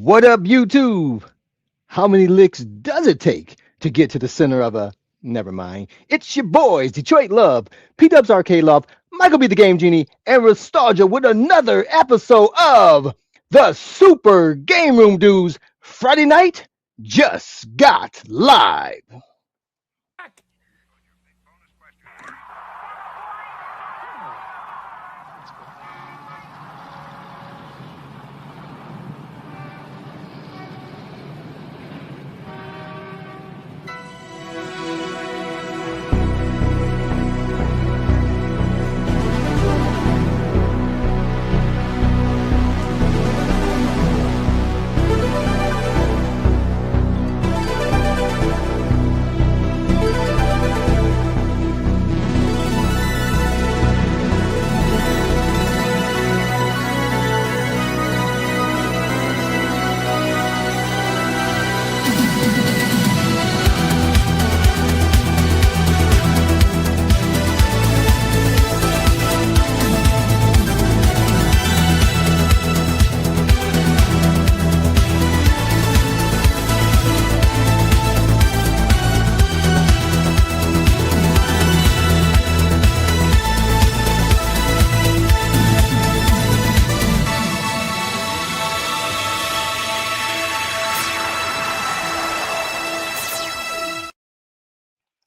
What up, YouTube? How many licks does it take to get to the center of a... Never mind. It's your boys, Detroit Love, P-Dubs Arcade Love, Michael B. the Game Genie, and Nostalgia with another episode of the Super Game Room Dudes Friday Night Just Got Live.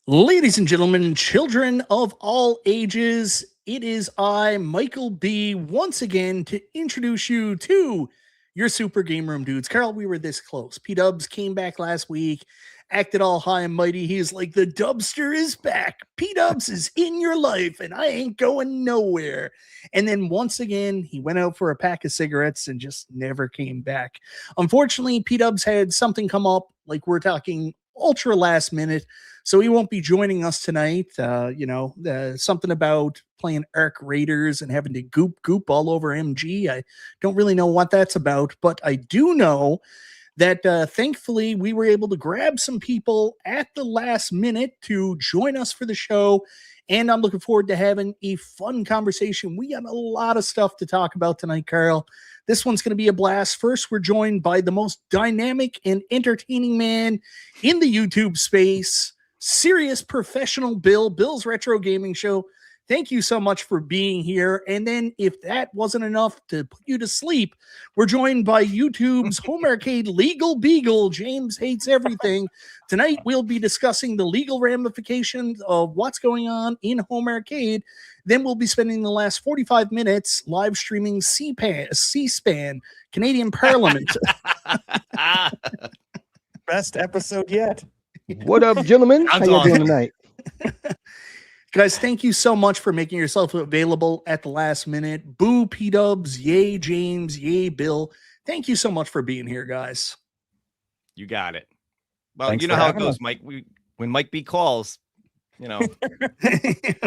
Ladies and gentlemen, children of all ages, it is I, Michael B., once again to introduce you to your Super Game Room Dudes. Carl, we were this close. P-Dubs came back last week, acted all high and mighty. He's like, the Dubster is back. P-Dubs is in your life, and I ain't going nowhere. And then once again, he went out for a pack of cigarettes and just never came back. Unfortunately, P-Dubs had something come up, like we're talking ultra last minute. So he won't be joining us tonight. Something about playing Arc Raiders and having to goop all over MG. I don't really know what that's about, but I do know that thankfully we were able to grab some people at the last minute to join us for the show. And I'm looking forward to having a fun conversation. We got a lot of stuff to talk about tonight, Carl. This one's going to be a blast. First, we're joined by the most dynamic and entertaining man in the YouTube space, serious professional Bill's Retro Gaming Show. Thank you so much for being here. And then if that wasn't enough to put you to sleep, we're joined by YouTube's home arcade legal beagle, James Hates Everything. Tonight, we'll be discussing the legal ramifications of what's going on in home arcade. Then we'll be spending the last 45 minutes live streaming C-SPAN, Canadian Parliament. Best episode yet. What up, gentlemen? How you doing tonight? Guys, thank you so much for making yourself available at the last minute. Boo, P-Dubs, yay, James, yay, Bill. Thank you so much for being here, guys. You got it. Well, Thanks you know how it goes, Mike. When Mike B calls, you know.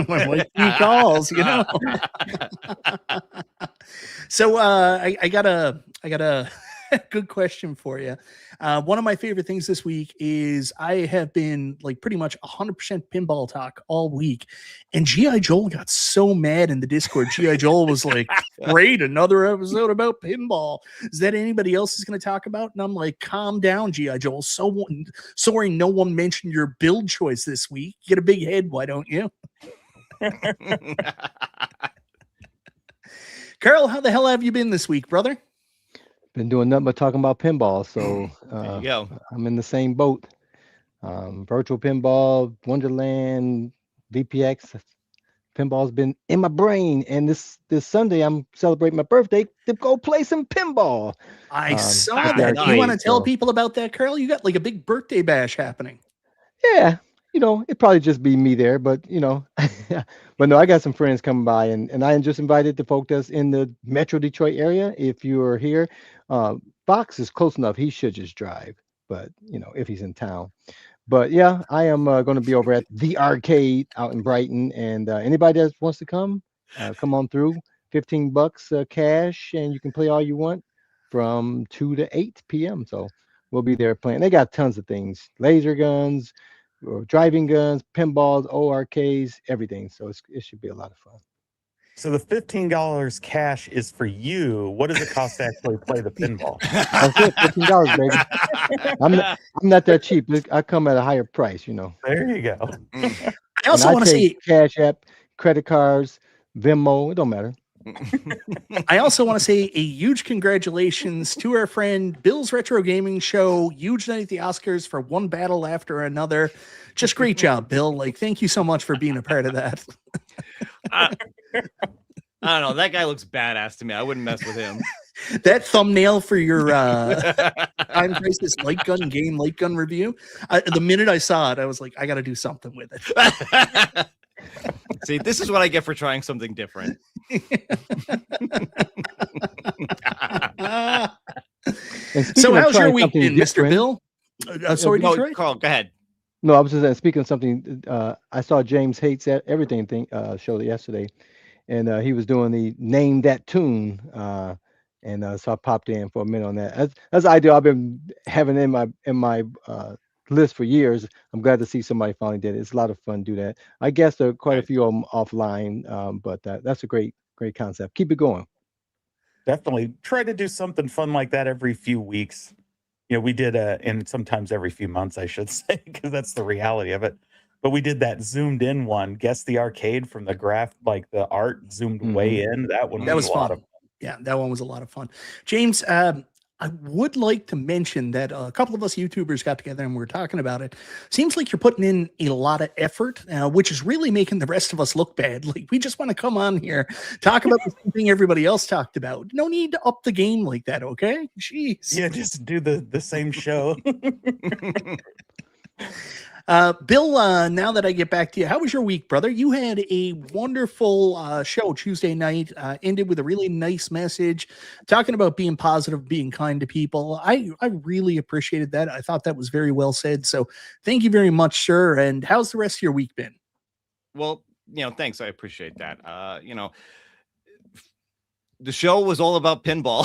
When Mike B calls, you know. So I got a good question for you. One of my favorite things this week is I have been like pretty much 100% pinball talk all week. And G.I. Joel got so mad in the Discord. G.I. Joel was like, great, another episode about pinball. Is that anybody else is going to talk about? And I'm like, calm down, G.I. Joel. So sorry no one mentioned your build choice this week. You get a big head, why don't you? Carl, how the hell have you been this week, brother? Been doing nothing but talking about pinball, so There you go. I'm in the same boat. Virtual pinball, Wonderland, VPX. Pinball's been in my brain, and this Sunday I'm celebrating my birthday to go play some pinball. I saw at that. the You want to arcade, tell so- people about that, Carl? You got like a big birthday bash happening. Yeah, it'd probably just be me there, but but no, I got some friends coming by, and I just invited the folk that's in the Metro Detroit area. If you are here, Fox is close enough; he should just drive. But if he's in town. But yeah, I am going to be over at the arcade out in Brighton, and anybody that wants to come on through. $15 cash, and you can play all you want from 2 to 8 p.m. So we'll be there playing. They got tons of things: laser guns, driving guns, pinballs, ORKs, everything. So it should be a lot of fun. So the $15 cash is for you. What does it cost to actually play the pinball? That's it, $15, baby. I'm not that cheap. I come at a higher price, you know. There you go. I And also I want to say take Cash App, credit cards, Venmo. It don't matter. I also want to say a huge congratulations to our friend Bill's Retro Gaming Show. Huge night at the Oscars for one battle after another. Just great job, Bill. Like, thank you so much for being a part of that. I don't know. That guy looks badass to me. I wouldn't mess with him. That thumbnail for your Time Crisis light gun review. The minute I saw it, I was like, I got to do something with it. See, this is what I get for trying something different. So how's your trying week something been, Mr. different- Bill? Sorry, No, Detroit? Carl, go ahead. No, I was just speaking of something. I saw James Hates Everything show yesterday, and he was doing the Name That Tune, and so I popped in for a minute on that. That's an idea I've been having in my list for years. I'm glad to see somebody finally did it. It's a lot of fun to do that. I guess there are quite a few of them offline, but that's a great concept. Keep it going. Definitely try to do something fun like that every few weeks. You know, we did and sometimes every few months, I should say, because that's the reality of it. But we did that zoomed in one, Guess the Arcade, from the graph, like the art zoomed way in. That one That was a lot fun. of fun. Yeah, that one was a lot of fun. James, I would like to mention that a couple of us YouTubers got together and we were talking about it. Seems like you're putting in a lot of effort, which is really making the rest of us look bad. Like, we just want to come on here, talk about the same thing everybody else talked about. No need to up the game like that, okay? Jeez. Yeah, just do the same show. Bill, now that I get back to you, how was your week, brother? You had a wonderful show Tuesday night, ended with a really nice message, talking about being positive, being kind to people. I really appreciated that. I thought that was very well said. So thank you very much, sir. And how's the rest of your week been? Well, thanks. I appreciate that. The show was all about pinball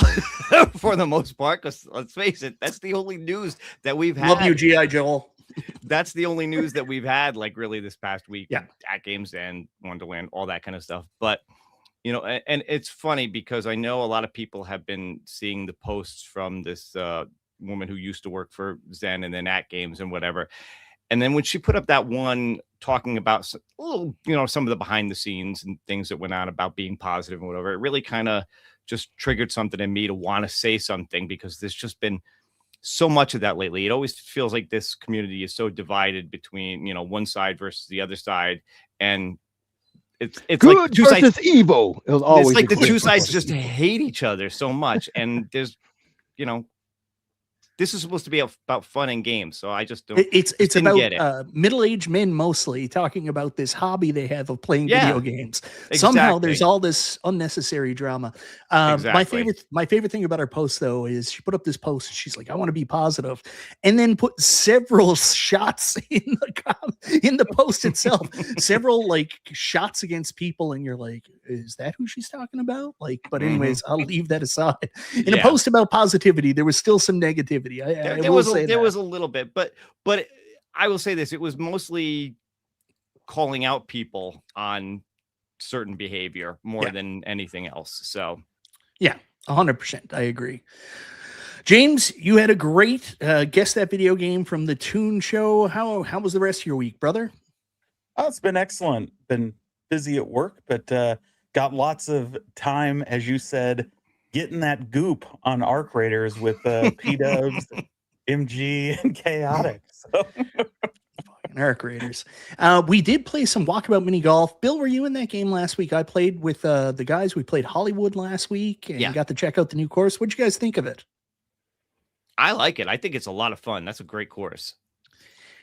for the most part, because let's face it, that's the only news that we've had. Love you, G.I. Joel. That's the only news that we've had, like, really this past week. Yeah. At Games and Wonderland, all that kind of stuff. But, and it's funny because I know a lot of people have been seeing the posts from this woman who used to work for Zen and then at Games and whatever. And then when she put up that one talking about a little, some of the behind the scenes and things that went on about being positive and whatever, it really kind of just triggered something in me to want to say something, because there's just been so much of that lately. It always feels like this community is so divided between, one side versus the other side. And it's Good like two versus sides. evil. It was always It's like the good. two sides just hate each other so much. And there's, this is supposed to be about fun and games. So I just don't. It's didn't about get it. Middle-aged men mostly talking about this hobby they have of playing Yeah, video games. Somehow exactly. there's all this unnecessary drama. Exactly. My favorite thing about her post, though, is she put up this post. She's like, "I want to be positive," and then put several shots in the post itself, several like shots against people, and you're like, "Is that who she's talking about?" Like, but anyways, I'll leave that aside. In a post about positivity, there was still some negativity. There was a little bit, but I will say this: it was mostly calling out people on certain behavior more than anything else. So, yeah, 100%, I agree. James, you had a great Guess That Video Game from the Toon Show. How was the rest of your week, brother? Oh, it's been excellent. Been busy at work, but got lots of time, as you said, getting that goop on Arc Raiders with P-Dubs, MG, and Chaotic. So. Arc Raiders. We did play some Walkabout Mini Golf. Bill, were you in that game last week? I played with the guys. We played Hollywood last week and got to check out the new course. What'd you guys think of it? I like it. I think it's a lot of fun. That's a great course.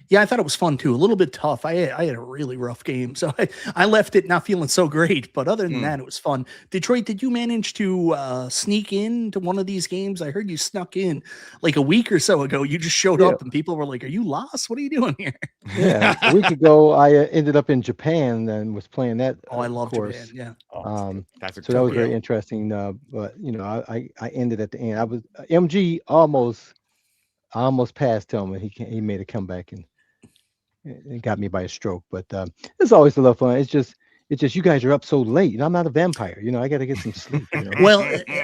Yeah, I thought it was fun too. A little bit tough. I had a really rough game, so I left it not feeling so great. But other than that, it was fun. Detroit, did you manage to sneak into one of these games? I heard you snuck in like a week or so ago. You just showed up, and people were like, "Are you lost? What are you doing here?" Yeah, a week ago I ended up in Japan and was playing that. I love course. Japan. Yeah. That's so that was very interesting. But I ended at the end. I was MG almost passed him, and he made a comeback and got me by a stroke. But it's always a lot of fun. It's It's just you guys are up so late, and I'm not a vampire. I got to get some sleep. Well,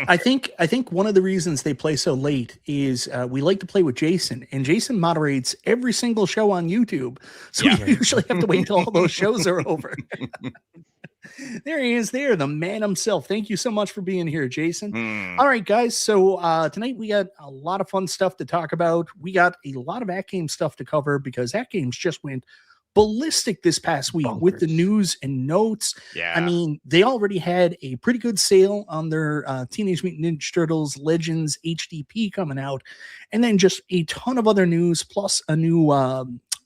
I think one of the reasons they play so late is we like to play with Jason, and Jason moderates every single show on YouTube, so we usually have to wait until all those shows are over. There he is, the man himself. Thank you so much for being here, Jason. All right, guys. So tonight we got a lot of fun stuff to talk about. We got a lot of AtGames stuff to cover because AtGames just went ballistic this past week with the news and notes. Yeah. I mean, they already had a pretty good sale on their Teenage Mutant Ninja Turtles Legends HDP coming out, and then just a ton of other news, plus a new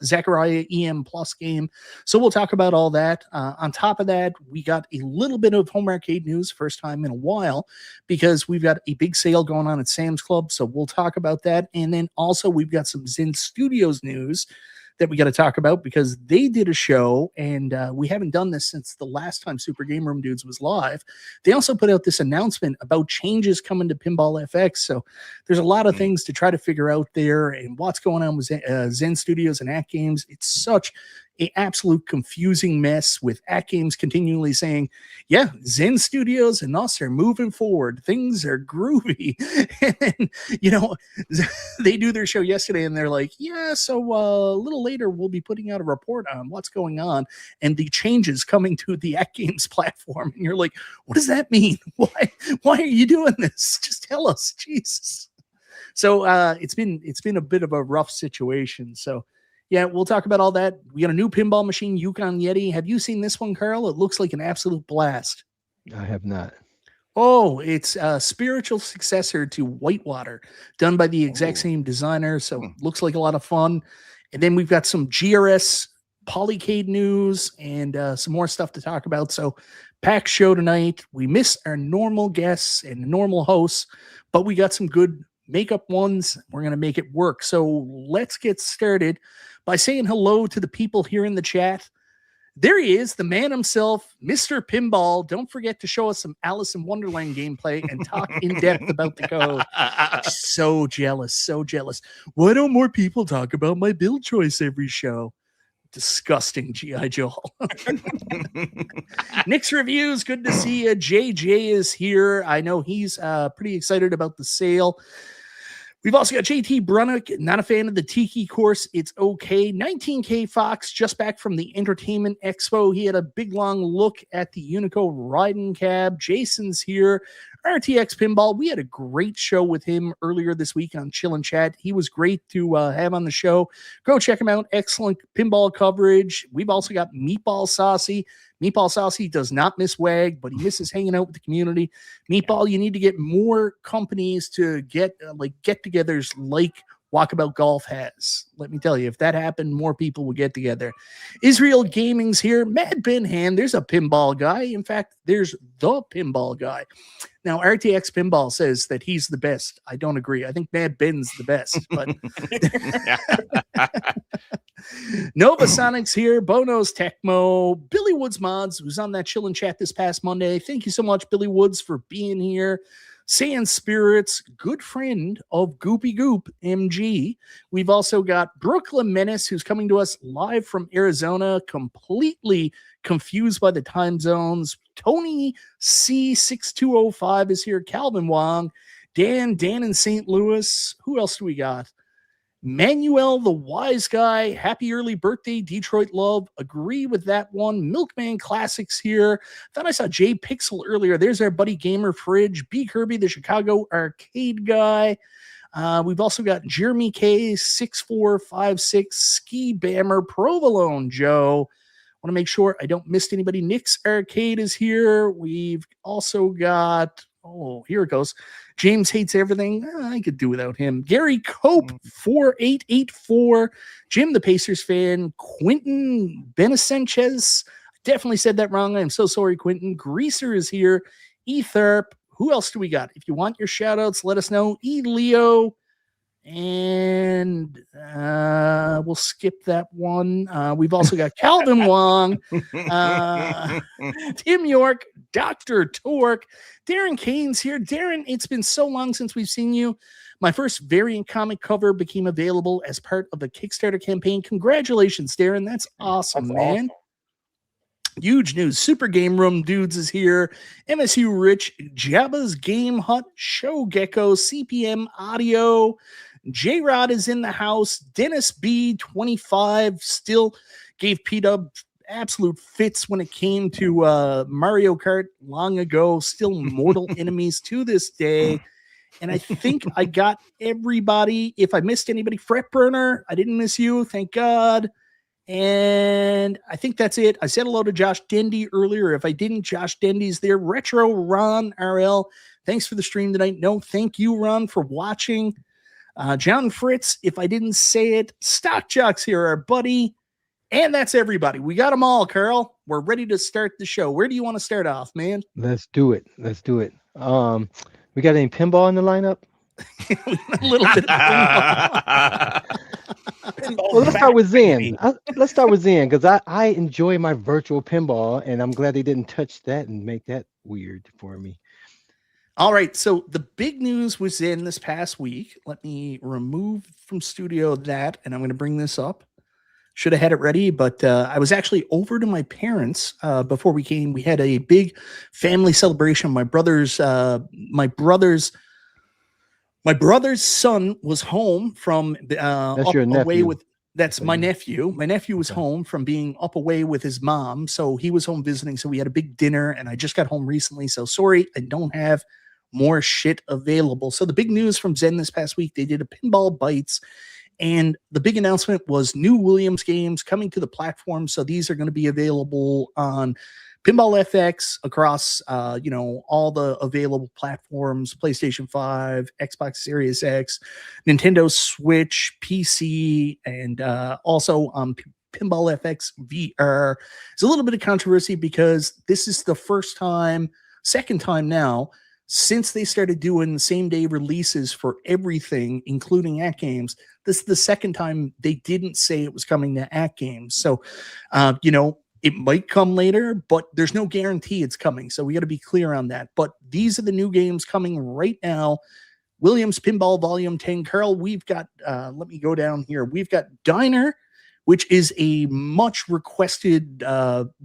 Zachariah EM Plus game. So we'll talk about all that. On top of that, we got a little bit of home arcade news, first time in a while, because we've got a big sale going on at Sam's Club. So we'll talk about that. And then also we've got some Zen Studios news that we got to talk about because they did a show, and we haven't done this since the last time Super Game Room Dudes was live. They also put out this announcement about changes coming to Pinball FX. So there's a lot of things to try to figure out there and what's going on with Zen Studios and AtGames. It's such an absolute confusing mess with AtGames continually saying, yeah, Zen Studios and us are moving forward. Things are groovy. And, they do their show yesterday and they're like, yeah, so a little later we'll be putting out a report on what's going on and the changes coming to the AtGames platform. And you're like, what does that mean? Why are you doing this? Just tell us, Jesus. So it's been a bit of a rough situation. So yeah, we'll talk about all that. We got a new pinball machine, Yukon Yeti. Have you seen this one, Carl? It looks like an absolute blast. I have not. Oh, it's a spiritual successor to Whitewater, done by the exact same designer. So looks like a lot of fun. And then we've got some GRS Polycade news and some more stuff to talk about. So packed show tonight. We miss our normal guests and normal hosts, but we got some good makeup ones. We're going to make it work. So let's get started by saying hello to the people here in the chat. There he is, the man himself, Mr. Pinball. Don't forget to show us some Alice in Wonderland gameplay and talk in depth about the code. So jealous, so jealous. Why don't more people talk about my build choice every show? Disgusting, G.I. Joel. Nick's Reviews, good to see you. JJ is here. I know he's pretty excited about the sale. We've also got JT Brunnick, not a fan of the Tiki course. It's okay. 19K Fox, just back from the Entertainment Expo. He had a big, long look at the Unico riding cab. Jason's here. RTX Pinball. We had a great show with him earlier this week on Chill and Chat. He was great to have on the show. Go check him out. Excellent pinball coverage. We've also got Meatball Saucy. Meatball Saucy does not miss WAG, but he misses hanging out with the community. Meatball, you need to get more companies to get get-togethers like Walkabout Golf has. Let me tell you, if that happened, more people would get together. Israel Gaming's here. Mad Ben Hand, there's a pinball guy. In fact, there's the pinball guy. Now, RTX Pinball says that he's the best. I don't agree. I think Mad Ben's the best. But Nova Sonic's here. Bono's Tecmo. Billy Woods Mods, who's on that Chill and Chat this past Monday. Thank you so much, Billy Woods, for being here. Sand Spirits, good friend of Goopy Goop MG. We've also got Brooklyn Menace, who's coming to us live from Arizona, completely confused by the time zones. Tony C6205 is here. Calvin Wong, Dan in St. Louis. Who else do we got? Manuel the Wise Guy, happy early birthday, Detroit Love. Agree with that one. Milkman Classics here. Thought I saw Jay Pixel earlier. There's our buddy Gamer Fridge. B Kirby, the Chicago arcade guy. We've also got Jeremy K 6456, Ski Bammer, Provolone Joe. Want to make sure I don't miss anybody. Nick's Arcade is here. We've also got, here it goes. James Hates Everything. I could do without him. Gary Cope, 4884. Jim, the Pacers fan. Quentin Benasanchez. Definitely said that wrong. I'm so sorry, Quentin. Greaser is here. Etherp. Who else do we got? If you want your shout outs, let us know. Leo. And we'll skip that one. We've also got Calvin Wong, Tim York, Dr. Torque, Darren Kane's here. Darren, it's been so long since we've seen you. My first variant comic cover became available as part of the Kickstarter campaign. Congratulations, Darren. That's awesome, man. Huge news. Super Game Room Dudes is here. MSU Rich, Jabba's Game Hut, Show Gecko, CPM Audio. J-Rod is in the house. Dennis B, 25, still gave P-Dub absolute fits when it came to Mario Kart long ago. Still mortal enemies to this day. And I think I got everybody. If I missed anybody, Fret Burner, I didn't miss you. Thank God. And I think that's it. I said hello to Josh Dendy earlier. If I didn't, Josh Dendy's there. Retro Ron RL, thanks for the stream tonight. No, thank you, Ron, for watching. John Fritz, if I didn't say it, Stock Jocks here, our buddy. And that's everybody. We got them all, Carl. We're ready to start the show. Where do you want to start off, man? Let's do it. Let's do it. We got any pinball in the lineup? A little bit of pinball. Well, let's start with Zen. Let's start with Zen because I enjoy my virtual pinball, and I'm glad they didn't touch that and make that weird for me. All right, so the big news was in this past week. Let me remove from studio that, and I'm going to bring this up. Should have had it ready, but I was actually over to my parents before we came. We had a big family celebration. My brother's son was home from That's your nephew. away with. That's my nephew. My nephew was home from being up away with his mom, so he was home visiting. So we had a big dinner, and I just got home recently. So sorry, I don't have more shit available. So the big news from Zen this past week, they did a Pinball Bites, and the big announcement was new Williams games coming to the platform. So these are going to be available on Pinball FX across, all the available platforms, PlayStation 5, Xbox Series X, Nintendo Switch, PC, and also on Pinball FX VR. It's a little bit of controversy because this is the second time now, since they started doing same-day releases for everything, including AtGames. This is the second time they didn't say it was coming to AtGames. So, it might come later, but there's no guarantee it's coming. So we got to be clear on that. But these are the new games coming right now. Williams Pinball Volume 10. Carl, we've got, let me go down here. We've got Diner, which is a much requested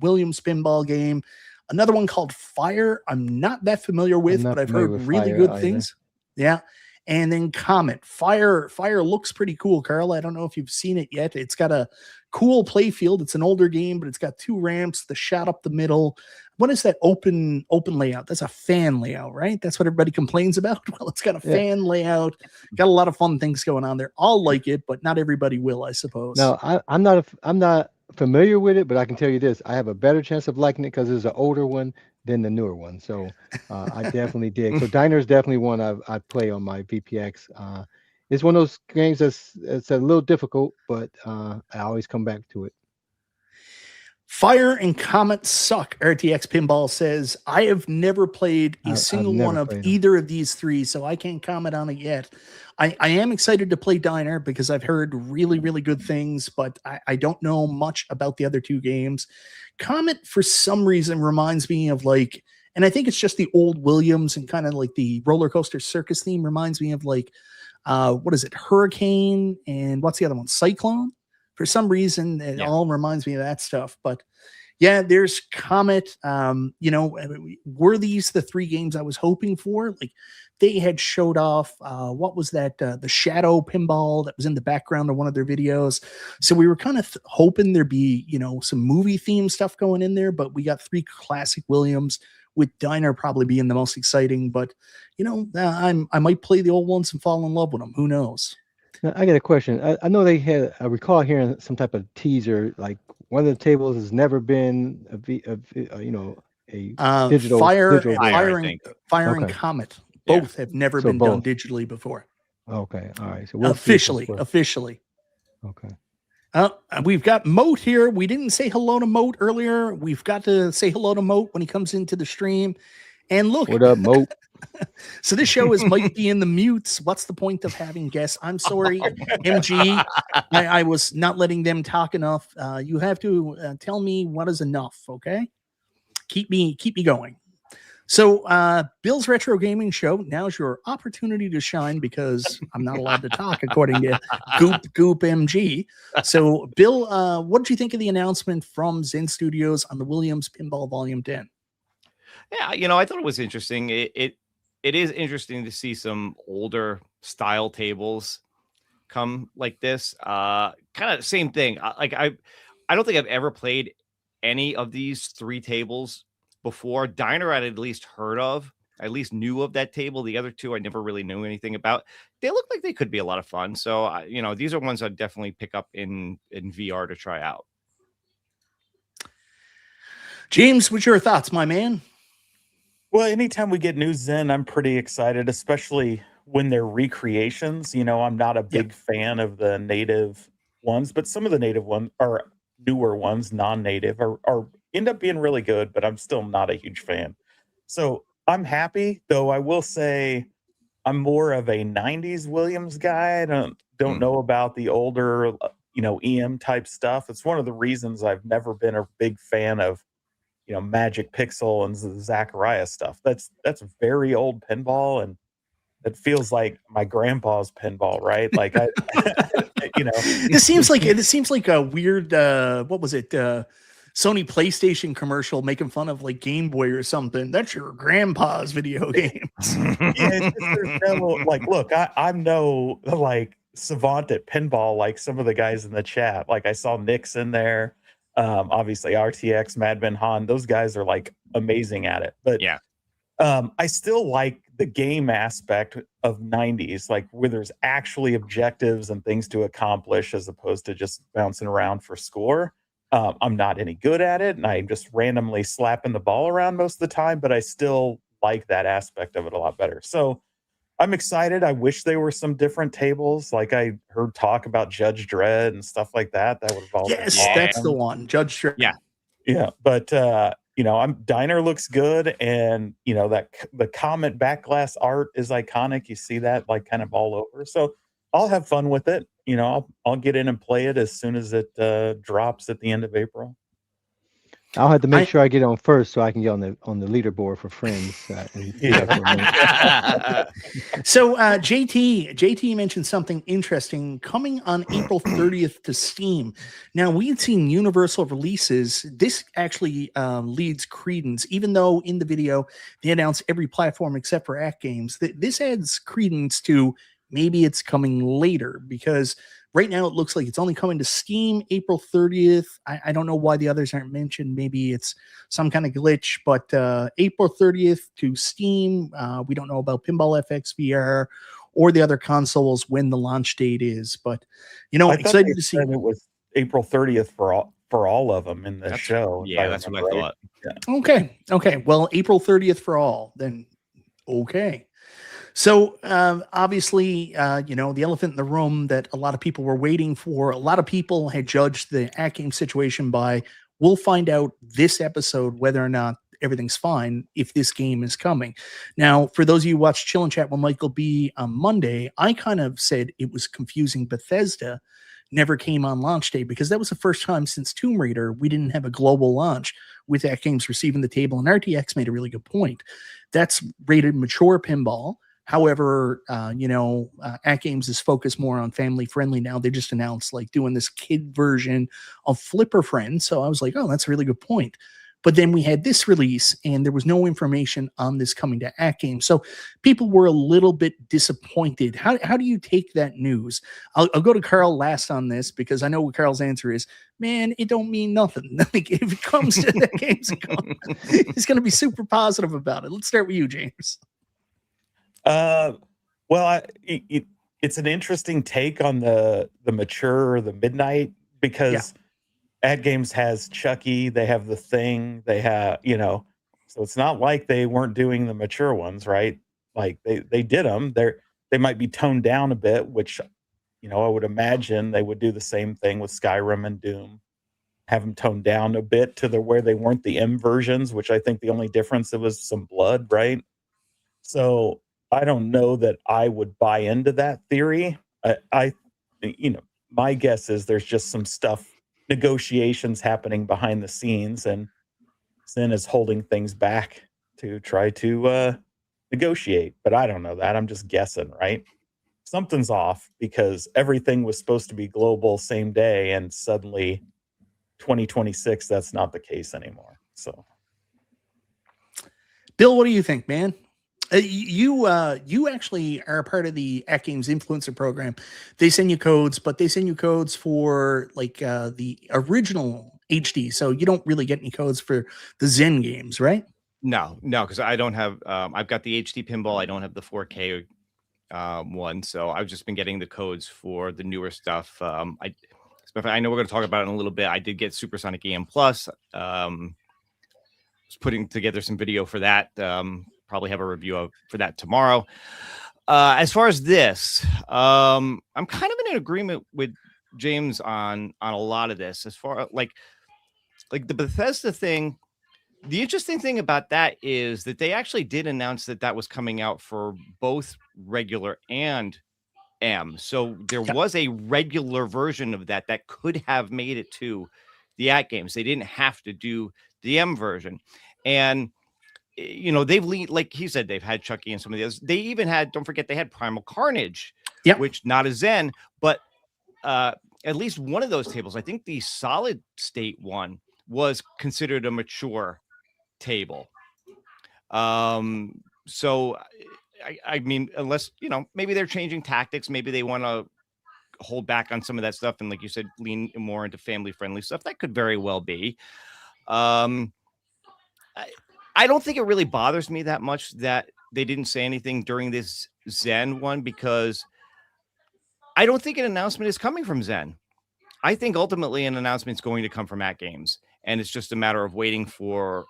Williams pinball game. Another one called Fire. I'm not that familiar with, but I've heard really good things. Yeah. And then Comet. Fire looks pretty cool, Carl. I don't know if you've seen it yet. It's got a cool play field. It's an older game, but it's got two ramps, the shot up the middle. What is that open layout? That's a fan layout, right? That's what everybody complains about. Well, it's got a fan layout. Got a lot of fun things going on there. I'll like it, but not everybody will, I suppose. No, I'm not familiar with it, but I can tell you this: I have a better chance of liking it because it's an older one than the newer one. So I definitely dig. So Diner is definitely one I play on my VPX. It's one of those games it's a little difficult, but I always come back to it. Fire and Comet suck. RTX Pinball says, I have never played a single one of either of these three, so I can't comment on it yet. I am excited to play Diner because I've heard really, really good things, but I don't know much about the other two games. Comet, for some reason, reminds me of and I think it's just the old Williams and kind of like the roller coaster circus theme reminds me of what is it? Hurricane and what's the other one? Cyclone. For some reason, it all reminds me of that stuff. But yeah, there's Comet. Were these the three games I was hoping for? They had showed off, what was that? The Shadow Pinball that was in the background of one of their videos. So we were kind of hoping there'd be, some movie theme stuff going in there, but we got three classic Williams, with Diner probably being the most exciting. But, I might play the old ones and fall in love with them. Who knows? Now, I got a question. I know they had. I recall hearing some type of teaser. Like one of the tables has never been a digital Fire and Comet. Both have never been done digitally before. Okay, all right. So officially. Okay. We've got Moat here. We didn't say hello to Moat earlier. We've got to say hello to Moat when he comes into the stream. And look, what up, Moat? So this show might be in the mutes. What's the point of having guests? I'm sorry, MG. I was not letting them talk enough. You have to tell me what is enough, okay? Keep me going. So, Bill's Retro Gaming Show, now's your opportunity to shine because I'm not allowed to talk according to Goop MG. So, Bill, what did you think of the announcement from Zen Studios on the Williams Pinball Volume 10? Yeah, I thought it was interesting. It is interesting to see some older style tables come like this. Kind of same thing. I don't think I've ever played any of these 3 tables before. Diner I'd at least heard of. I at least knew of that table. The other 2 I never really knew anything about. They look like they could be a lot of fun. So these are ones I'd definitely pick up in VR to try out. James, what's your thoughts, my man? Well, anytime we get new Zen, I'm pretty excited, especially when they're recreations. I'm not a big fan of the native ones, but some of the native ones are newer ones, non-native, are end up being really good, but I'm still not a huge fan. So I'm happy, though I will say I'm more of a 90s Williams guy. I don't know about the older, EM type stuff. It's one of the reasons I've never been a big fan of Magic Pixel and the Zachariah stuff. That's very old pinball, and it feels like my grandpa's pinball, right? Like It seems like a weird what was it? Sony PlayStation commercial making fun of like Game Boy or something. That's your grandpa's video games. It's just, there's no look, I'm no savant at pinball like some of the guys in the chat. Like I saw Nick's in there. Obviously RTX, Madman Han, those guys are like amazing at it. But yeah, I still like the game aspect of 90s, like where there's actually objectives and things to accomplish as opposed to just bouncing around for score. I'm not any good at it, and I'm just randomly slapping the ball around most of the time, but I still like that aspect of it a lot better. So I'm excited. I wish there were some different tables. Like I heard talk about Judge Dredd and stuff like that. That would have all been awesome. That's the one. Judge Dredd. Yeah. But Diner looks good, and that the Comet backglass art is iconic. You see that like kind of all over. So I'll have fun with it. I'll get in and play it as soon as it drops at the end of April. I'll have to make sure I get on first so I can get on the leaderboard for friends. So JT mentioned something interesting coming on April 30th to Steam. Now we had seen Universal Releases. This actually leads credence, even though in the video they announced every platform except for AtGames. This adds credence to maybe it's coming later, because right now it looks like it's only coming to Steam April 30th. I don't know why the others aren't mentioned. Maybe it's some kind of glitch, but April 30th to Steam. We don't know about Pinball FX VR or the other consoles when the launch date is, but excited to see. It was April 30th for all of them in the show. Yeah, that's what I thought. Yeah. Okay. Well, April 30th for all, then okay. So obviously, the elephant in the room that a lot of people were waiting for, a lot of people had judged the AtGames situation by, we'll find out this episode whether or not everything's fine if this game is coming. Now, for those of you who watched Chill and Chat with Michael B on Monday, I kind of said it was confusing. Bethesda never came on launch day because that was the first time since Tomb Raider we didn't have a global launch with AtGames receiving the table. And RTX made a really good point. That's rated mature pinball. However, AtGames is focused more on family friendly now. They just announced like doing this kid version of Flipper Friends. So I was like, oh, that's a really good point. But then we had this release and there was no information on this coming to AtGames. So people were a little bit disappointed. How do you take that news? I'll go to Carl last on this because I know what Carl's answer is. Man, it don't mean nothing. Like if it comes to AtGames, he's going to be super positive about it. Let's start with you, James. Well, it's an interesting take on the mature or the midnight, because AtGames has Chucky, they have The Thing, they have, so it's not like they weren't doing the mature ones, right? Like they did them. They might be toned down a bit, which, I would imagine they would do the same thing with Skyrim and Doom, have them toned down a bit to where they weren't the M versions, which I think the only difference, it was some blood, right? So I don't know that I would buy into that theory. My guess is there's just some negotiations happening behind the scenes, and Zen is holding things back to try to negotiate. But I don't know that. I'm just guessing, right? Something's off because everything was supposed to be global same day, and suddenly 2026, that's not the case anymore. So, Bill, what do you think, man? You actually are a part of the AtGames influencer program. They send you codes, but they send you codes for like the original HD. So you don't really get any codes for the Zen games, right? No, because I don't have. I've got the HD pinball. I don't have the 4K one, so I've just been getting the codes for the newer stuff. I know we're going to talk about it in a little bit. I did get Supersonic EM Plus. Was putting together some video for that. Probably have a review for that tomorrow. As far as this, I'm kind of in agreement with James on a lot of this. As far like the Bethesda thing, the interesting thing about that is that they actually did announce that was coming out for both regular and M. So there was a regular version of that could have made it to the AtGames. They didn't have to do the M version. And they've like he said, they've had Chucky and some of the others. They even had, don't forget, they had Primal Carnage, which not a Zen, but at least one of those tables, I think the solid state one, was considered a mature table. So I mean, unless maybe they're changing tactics, maybe they want to hold back on some of that stuff, and like you said, lean more into family friendly stuff. That could very well be. I don't think it really bothers me that much that they didn't say anything during this Zen one, because I don't think an announcement is coming from Zen. I think ultimately an announcement is going to come from AtGames, and it's just a matter of waiting for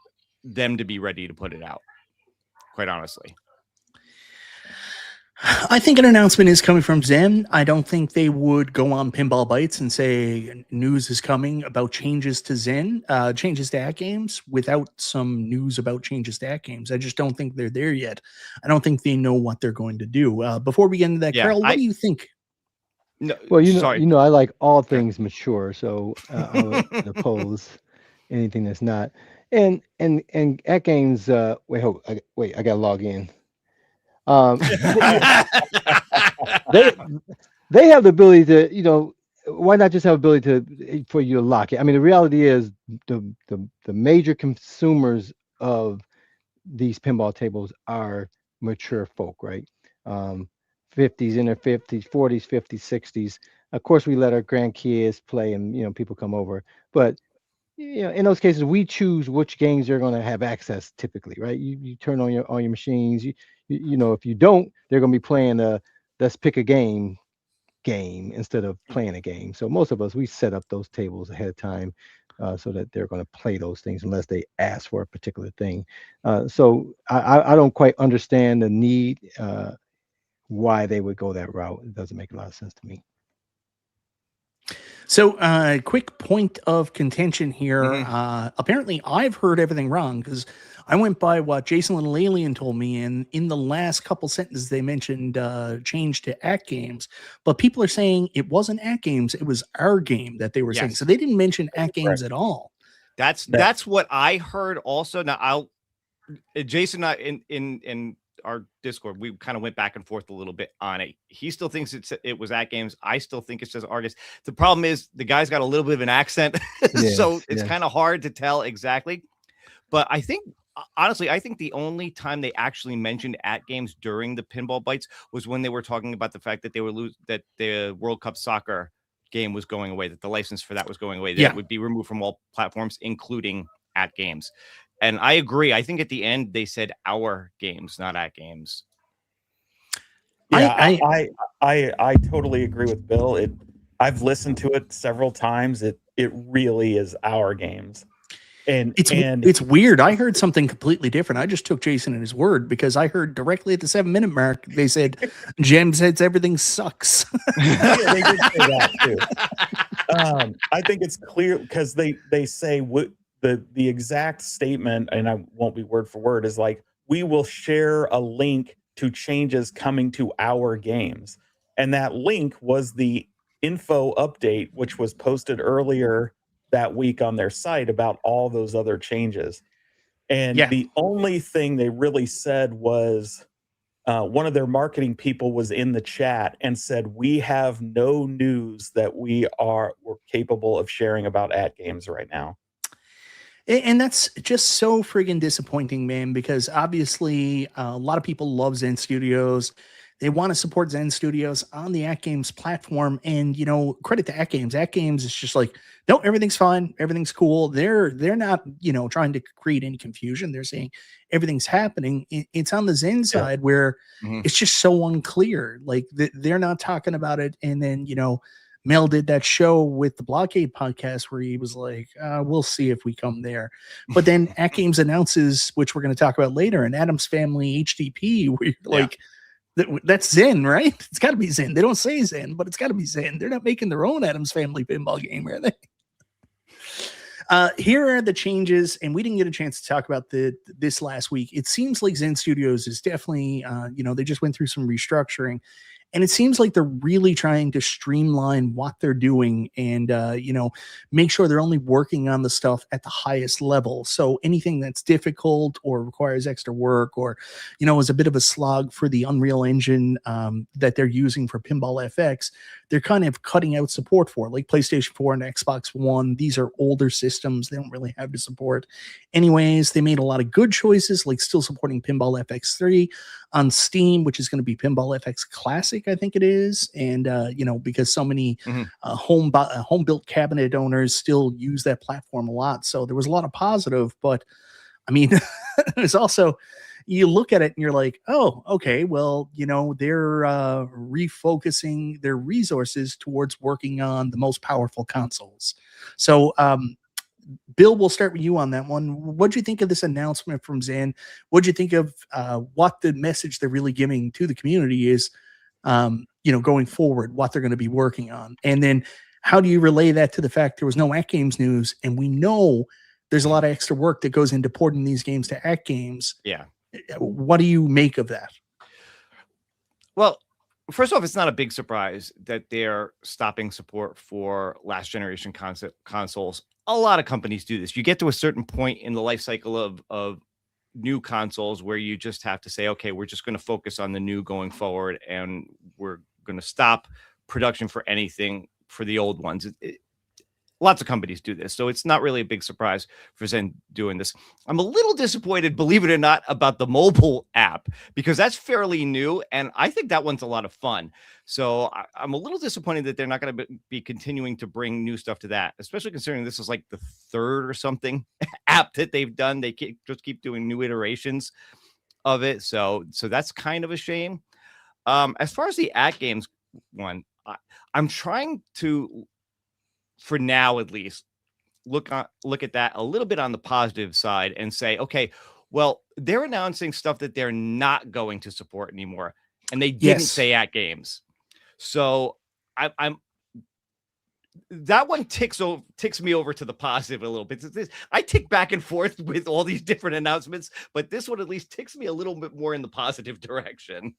them to be ready to put it out, quite honestly. I think an announcement is coming from Zen. I don't think they would go on Pinball Bites and say news is coming about changes to Zen, changes to AtGames, without some news about changes to AtGames. I just don't think they're there yet. I don't think they know what they're going to do. Before we get into that, Carol, what do you think? No, well, I like all things mature, so I would oppose anything that's not. And AtGames, wait, I gotta log in. They have the ability to, why not just have ability for you to lock it? I mean, the reality is the major consumers of these pinball tables are mature folk, right? 50s, in their 50s, 40s, 50s, 60s. Of course, we let our grandkids play, and people come over, but in those cases, we choose which games they're going to have access typically, right? You turn on your machines. If you don't, they're going to be playing let's pick a game instead of playing a game. So most of us, we set up those tables ahead of time so that they're going to play those things unless they ask for a particular thing. So I don't quite understand the need why they would go that route. It doesn't make a lot of sense to me. So, quick point of contention here. Apparently, I've heard everything wrong, because I went by what Jason Little Alien told me, and in the last couple sentences, they mentioned change to AtGames. But people are saying it wasn't AtGames; it was our game that they were saying. So they didn't mention AtGames at all. That's what I heard. Also, now Jason, in our Discord, we kind of went back and forth a little bit on it. He still thinks it was AtGames. I still think it says Argus. The problem is the guy's got a little bit of an accent, so it's kind of hard to tell exactly. But I think, honestly, the only time they actually mentioned AtGames during the Pinball Bites was when they were talking about the fact that that the World Cup soccer game was going away, that the license for that was going away, that it would be removed from all platforms, including AtGames. And I agree. I think at the end they said our games, not AtGames. Yeah, I totally agree with Bill. I've listened to it several times. It really is our games. And it's weird. I heard something completely different. I just took Jason at his word, because I heard directly at the 7-minute mark they said Jem says everything sucks. Yeah, they did say that too. I think it's clear, because they say the exact statement, and I won't be word for word, is like, we will share a link to changes coming to our games. And that link was the info update, which was posted earlier that week on their site about all those other changes. And Yeah. the only thing they really said was one of their marketing people was in the chat and said, "We have no news that we're capable of sharing about AtGames right now." And that's just so friggin' disappointing, man, because obviously a lot of people love Zen Studios. They want to support Zen Studios on the AtGames platform. And, you know, credit to AtGames. AtGames is just like, no, everything's fine. Everything's cool. They're not, you know, trying to create any confusion. They're saying everything's happening. It's on the Zen side where it's just so unclear. Like they're not talking about it. And then, you know, Mel did that show with the Blockade podcast where he was like, we'll see if we come there. But then AtGames announces, which we're going to talk about later, an Addams Family HDP, where you're like, that's Zen, right? It's got to be Zen. They don't say Zen, but it's got to be Zen. They're not making their own Addams Family pinball game, are they? Here are the changes, and we didn't get a chance to talk about this last week. It seems like Zen Studios is definitely, you know, they just went through some restructuring. And it seems like they're really trying to streamline what they're doing and, you know, make sure they're only working on the stuff at the highest level. So anything that's difficult or requires extra work or, you know, is a bit of a slog for the Unreal Engine that they're using for Pinball FX, they're kind of cutting out support for, like PlayStation 4 and Xbox One. These are older systems. They don't really have the support. Anyways, they made a lot of good choices, like still supporting Pinball FX3 on Steam, which is going to be Pinball FX Classic, I think it is. And, you know, because so many home-built cabinet owners still use that platform a lot. So there was a lot of positive, but I mean, there's also, you look at it and you're like, oh, okay, well, you know, they're refocusing their resources towards working on the most powerful consoles. So, Bill, we'll start with you on that one. What'd you think of this announcement from Zen? What'd you think of what the message they're really giving to the community is, you know, going forward, what they're going to be working on? And then how do you relay that to the fact there was no AtGames news? And we know there's a lot of extra work that goes into porting these games to AtGames. Yeah. What do you make of that? Well, first off, it's not a big surprise that they're stopping support for last generation consoles. A lot of companies do this. You get to a certain point in the life cycle of new consoles where you just have to say, okay, we're just going to focus on the new going forward, and we're going to stop production for anything for the old ones. Lots of companies do this, so it's not really a big surprise for Zen doing this. I'm a little disappointed, believe it or not, about the mobile app, because that's fairly new, and I think that one's a lot of fun. So I'm a little disappointed that they're not going to be continuing to bring new stuff to that, especially considering this is like the third or something app that they've done. They just keep doing new iterations of it, so that's kind of a shame. As far as the AtGames one, I'm trying to, for now at least, look at that a little bit on the positive side and say, okay, well, they're announcing stuff that they're not going to support anymore, and they didn't say AtGames. So I'm that one ticks me over to the positive a little bit. I tick back and forth with all these different announcements, but this one at least ticks me a little bit more in the positive direction.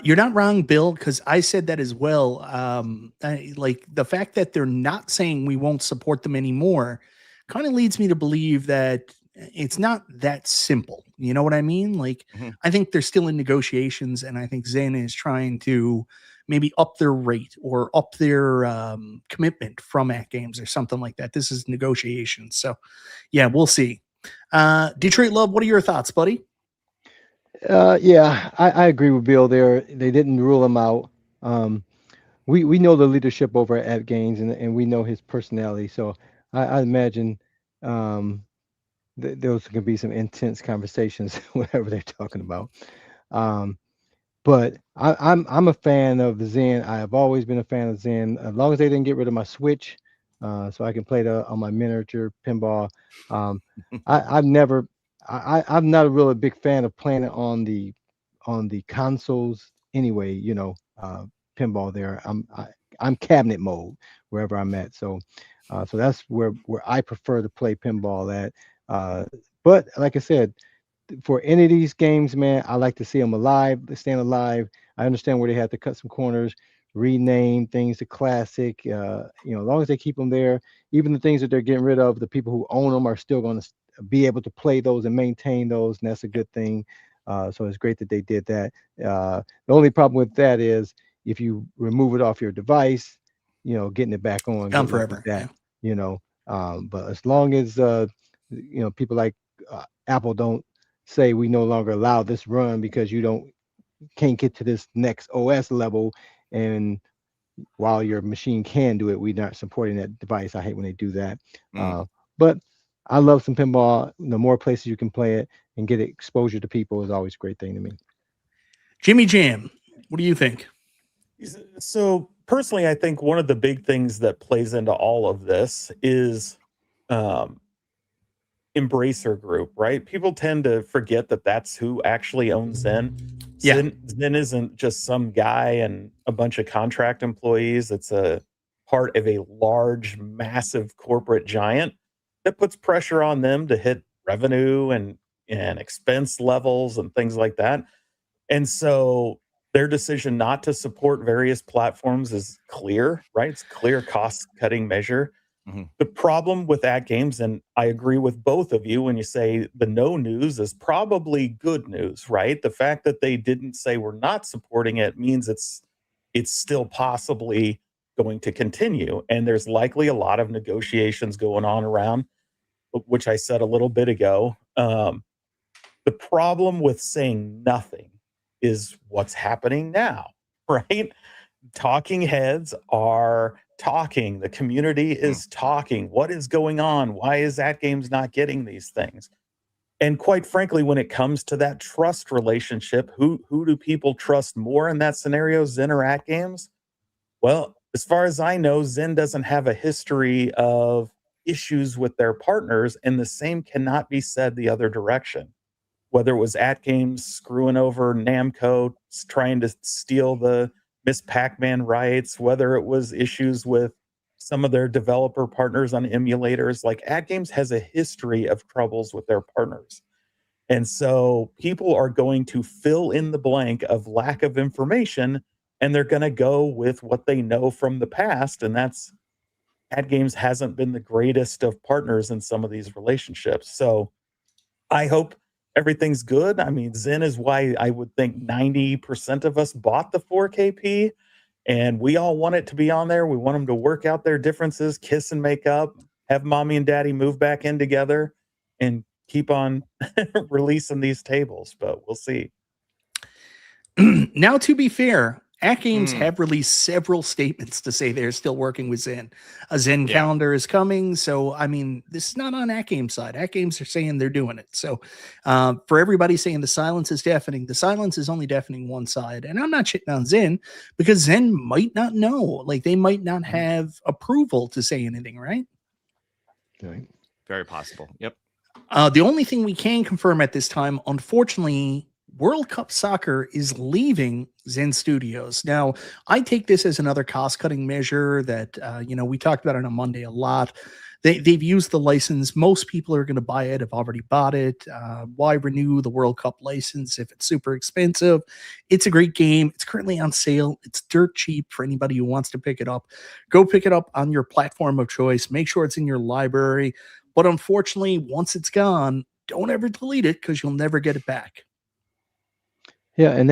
You're not wrong, Bill, because I said that as well. Like the fact that they're not saying we won't support them anymore kind of leads me to believe that it's not that simple. You know what I mean? Like, I think they're still in negotiations, and I think Zen is trying to maybe up their rate or up their commitment from AtGames or something like that. This is negotiations. So, yeah, we'll see. Detroit Love, what are your thoughts, buddy? Yeah, I agree with Bill there. They didn't rule him out. We know the leadership over at AtGames, and we know his personality. So I imagine those can be some intense conversations, whatever they're talking about. But I'm a fan of Zen. I have always been a fan of Zen. As long as they didn't get rid of my Switch, so I can play on my miniature pinball. I'm not a really big fan of playing it on the consoles anyway. You know, pinball there. I'm cabinet mode wherever I'm at. So that's where I prefer to play pinball at. But like I said, for any of these games, man, I like to see them alive, staying alive. I understand where they have to cut some corners, rename things to classic. You know, as long as they keep them there, even the things that they're getting rid of, the people who own them are still going to be able to play those and maintain those, and that's a good thing. So it's great that they did that. The only problem with that is if you remove it off your device, getting it back on, Gone good luck forever. with that. Yeah. But as long as people like Apple don't say we no longer allow this run because you can't get to this next OS level, and while your machine can do it, we're not supporting that device. I hate when they do that. But I love some pinball. The more places you can play it and get exposure to people is always a great thing to me. Jimmy Jam, what do you think? So personally, I think one of the big things that plays into all of this is Embracer Group, right? People tend to forget that that's who actually owns Zen. Yeah. Zen isn't just some guy and a bunch of contract employees. It's a part of a large, massive corporate giant that puts pressure on them to hit revenue and expense levels and things like that. And so their decision not to support various platforms is clear, right? It's a clear cost-cutting measure. The problem with AtGames, and I agree with both of you when you say the no news is probably good news, right? The fact that they didn't say we're not supporting it means it's still possibly going to continue. And there's likely a lot of negotiations going on around, which I said a little bit ago. The problem with saying nothing is what's happening now, right? Talking heads are talking. The community is talking. What is going on? Why is AtGames not getting these things? And quite frankly, when it comes to that trust relationship, who do people trust more in that scenario, Zen or AtGames? Well, as far as I know, Zen doesn't have a history of issues with their partners, and the same cannot be said the other direction. Whether it was AtGames screwing over Namco, trying to steal the Miss Pac-Man rights, whether it was issues with some of their developer partners on emulators, like AtGames has a history of troubles with their partners. And so people are going to fill in the blank of lack of information, and they're going to go with what they know from the past. And that's AtGames hasn't been the greatest of partners in some of these relationships. So I hope everything's good. I mean, Zen is why I would think 90% of us bought the 4KP, and we all want it to be on there. We want them to work out their differences, kiss and make up, have mommy and daddy move back in together, and keep on releasing these tables, but we'll see. Now, to be fair, AtGames have released several statements to say they're still working with Zen. A Zen calendar is coming. So, I mean, this is not on AtGames' side. AtGames are saying they're doing it. So, for everybody saying the silence is deafening, the silence is only deafening one side. And I'm not shitting on Zen because Zen might not know. Like, they might not have approval to say anything, right? Okay. Very possible. Yep. The only thing we can confirm at this time, unfortunately, World Cup Soccer is leaving Zen Studios. Now, I take this as another cost-cutting measure that, we talked about it on Monday a lot. They've used the license. Most people are going to buy it, have already bought it. Why renew the World Cup license if it's super expensive? It's a great game. It's currently on sale. It's dirt cheap for anybody who wants to pick it up. Go pick it up on your platform of choice. Make sure it's in your library. But unfortunately, once it's gone, don't ever delete it because you'll never get it back. Yeah, and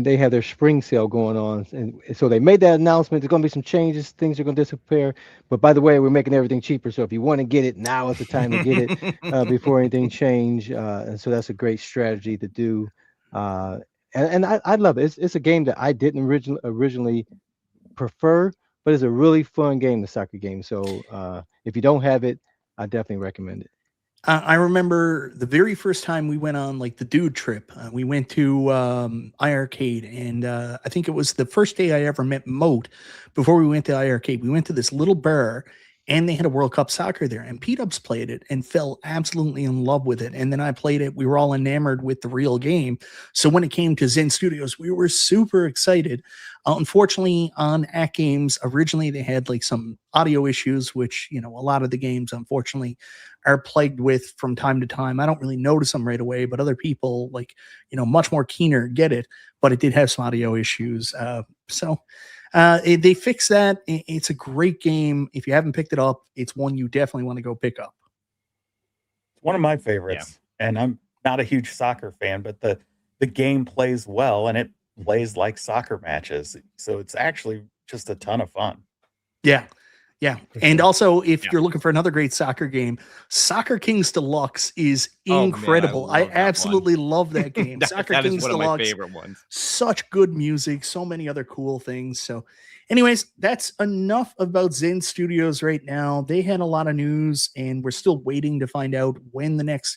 they have their spring sale going on, and so they made that announcement. There's going to be some changes, things are going to disappear. But by the way, we're making everything cheaper. So if you want to get it, now is the time to get it before anything change. And so that's a great strategy to do. And I love it. It's a game that I didn't originally prefer, but it's a really fun game, the soccer game. So if you don't have it, I definitely recommend it. I remember the very first time we went on like the dude trip. We went to iArcade, and I think it was the first day I ever met Moat. Before we went to iArcade, we went to this little bar, and they had a World Cup Soccer there, and P-Dubs played it and fell absolutely in love with it. And then I played it. We were all enamored with the real game. So when it came to Zen Studios, we were super excited. Unfortunately, on AtGames, originally they had like some audio issues, which, a lot of the games, unfortunately, are plagued with from time to time. I don't really notice them right away, but other people, much more keener, get it. But it did have some audio issues. They fixed that. It's a great game. If you haven't picked it up, it's one you definitely want to go pick up. One of my favorites. And I'm not a huge soccer fan, but the game plays well and it plays like soccer matches. So it's actually just a ton of fun. Yeah. Yeah. And also, if Yeah. you're looking for another great soccer game, Soccer Kings Deluxe is Oh, man, I incredible. love I that one. absolutely love that game. Soccer that is Kings one of my Deluxe, favorite ones. such good music, so many other cool things. So, anyways, that's enough about Zen Studios right now. They had a lot of news, and we're still waiting to find out when the next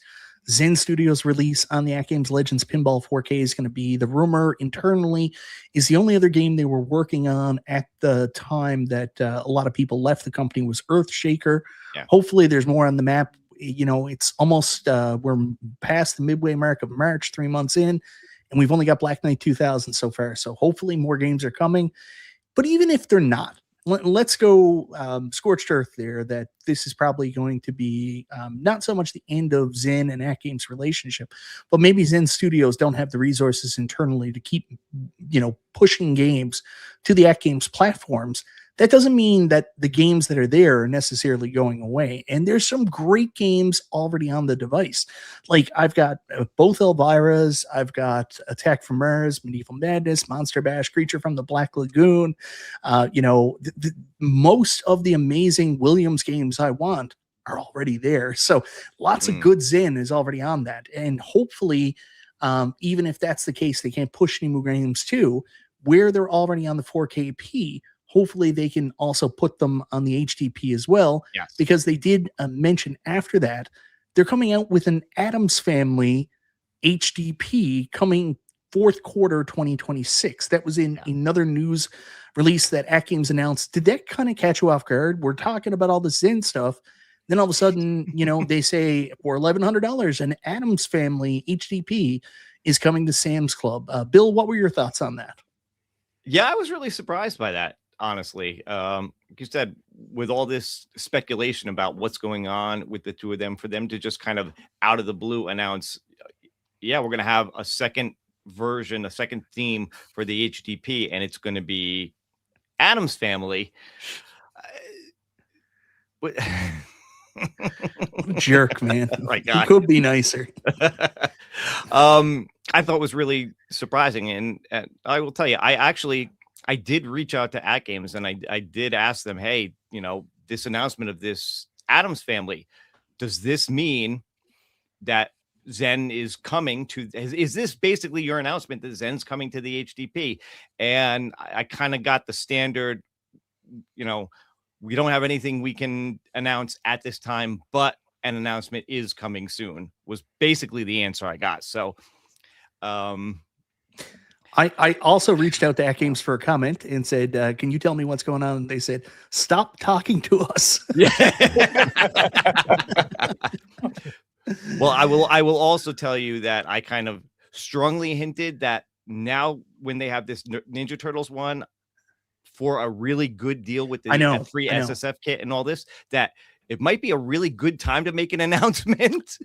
Zen Studios release on the AtGames Legends Pinball 4K is going to be. The rumor internally is the only other game they were working on at the time that a lot of people left the company was Earthshaker. Yeah. Hopefully there's more on the map. You know, it's almost, we're past the midway mark of March, 3 months in, and we've only got Black Knight 2000 so far. So hopefully more games are coming. But even if they're not, let's go scorched earth there that this is probably going to be not so much the end of Zen and AtGames relationship, but maybe Zen Studios don't have the resources internally to keep, you know, pushing games to the AtGames platforms. That doesn't mean that the games that are there are necessarily going away. And there's some great games already on the device. Like I've got both Elvira's, I've got Attack from Mars, Medieval Madness, Monster Bash, Creature from the Black Lagoon. You know, most of the amazing Williams games I want are already there. So lots of good Zen is already on that. And hopefully, even if that's the case, they can't push any more games too, where they're already on the 4KP. Hopefully they can also put them on the HDP as well, because they did mention after that they're coming out with an Addams Family HDP coming fourth quarter 2026. That was in another news release that AtGames announced. Did that kind of catch you off guard? We're talking about all the Zen stuff. Then all of a sudden, you know, they say for $1,100, an Addams Family HDP is coming to Sam's Club. Bill, what were your thoughts on that? Yeah, I was really surprised by that, honestly. Like you said, with all this speculation about what's going on with the two of them, for them to just kind of out of the blue announce, yeah, we're going to have a second version, a second theme for the HDP, and it's going to be Addams Family. What a jerk, man. My He God. could be nicer. I thought it was really surprising, and I will tell you, I did reach out to AtGames, and I did ask them, hey, you know, this announcement of this Addams Family, does this mean that Zen is coming to, is this basically your announcement that Zen's coming to the HDP? And I kind of got the standard, you know, we don't have anything we can announce at this time, but an announcement is coming soon, was basically the answer I got. So I also reached out to AtGames for a comment and said, can you tell me what's going on? And they said, stop talking to us. yeah. Well, I will also tell you that I kind of strongly hinted that now when they have this Ninja Turtles one for a really good deal with the free SSF kit and all this, that it might be a really good time to make an announcement.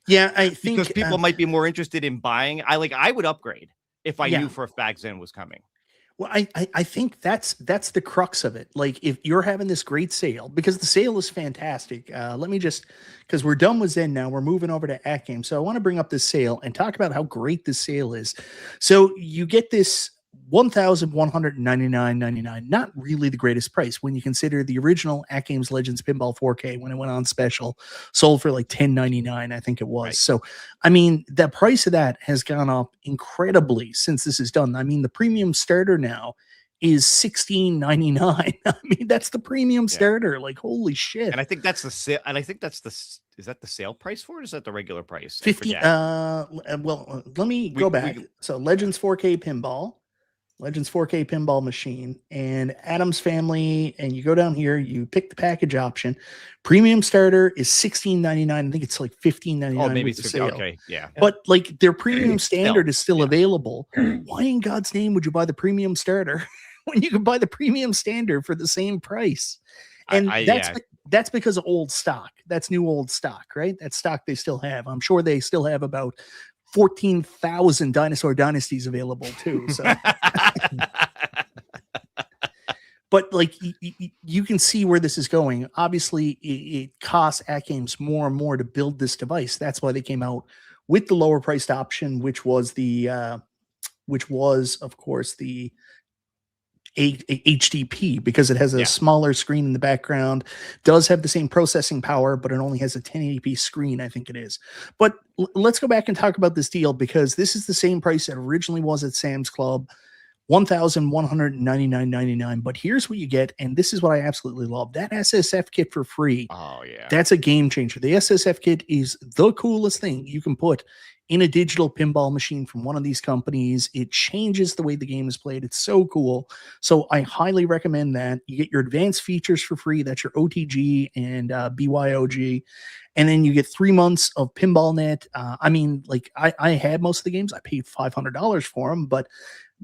Yeah, I think because people might be more interested in buying. I would upgrade if I knew for a fact Zen was coming. Well, I think that's the crux of it. Like, if you're having this great sale, because the sale is fantastic. Let me just, because we're done with Zen now, we're moving over to AtGames. So I want to bring up this sale and talk about how great this sale is. So you get this $1,199.99, not really the greatest price when you consider the original AtGames Legends Pinball 4K when it went on special, sold for like $10.99, I think it was. Right. So, I mean, the price of that has gone up incredibly since this is done. I mean, the premium starter now is $16.99. I mean, that's the premium starter. Like, holy shit! And I think that's the sale. And I think that's the. Is that the sale price for it? Or is that the regular price? 50. Well, let me go back. So, Legends 4K Pinball. Legends 4K pinball machine and Addams Family, and you go down here, you pick the package option. Premium starter is $16.99. I think it's like $15.99. Oh, maybe it's the sale. Okay, yeah. But like their premium standard is still available. Why in God's name would you buy the premium starter when you can buy the premium standard for the same price? And that's because of old stock. That's new old stock, right? That stock they still have. I'm sure they still have about 14,000 Dinosaur Dynasties available too. So, But like you can see where this is going. Obviously, it costs AtGames more and more to build this device. That's why they came out with the lower priced option, which was of course the HDP, because it has a smaller screen in the background, does have the same processing power, but it only has a 1080p screen, I think it is. But let's go back and talk about this deal, because this is the same price it originally was at Sam's Club. $1,199.99. But here's what you get, and this is what I absolutely love: that SSF kit for free. Oh yeah, that's a game changer. The SSF kit is the coolest thing you can put in a digital pinball machine from one of these companies. It changes the way the game is played. It's so cool. So I highly recommend that. You get your advanced features for free. That's your OTG and BYOG. And then you get 3 months of PinballNet. I mean, like I had most of the games. I paid $500 for them, but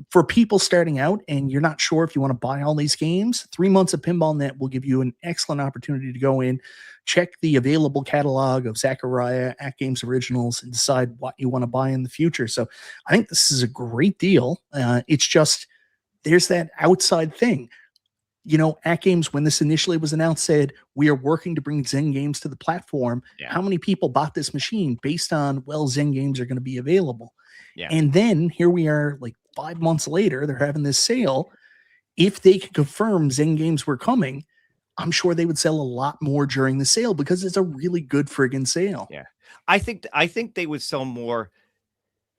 for people starting out and you're not sure if you want to buy all these games, 3 months of PinballNet will give you an excellent opportunity to go in, check the available catalog of Zachariah AtGames originals, and decide what you want to buy in the future. So I think this is a great deal. It's just, there's that outside thing. You know, AtGames, when this initially was announced, said, we are working to bring Zen games to the platform. How many people bought this machine based on, well, Zen games are going to be available? And then here we are, like 5 months later, they're having this sale. If they could confirm Zen games were coming, I'm sure they would sell a lot more during the sale, because it's a really good friggin' sale. Yeah. I think they would sell more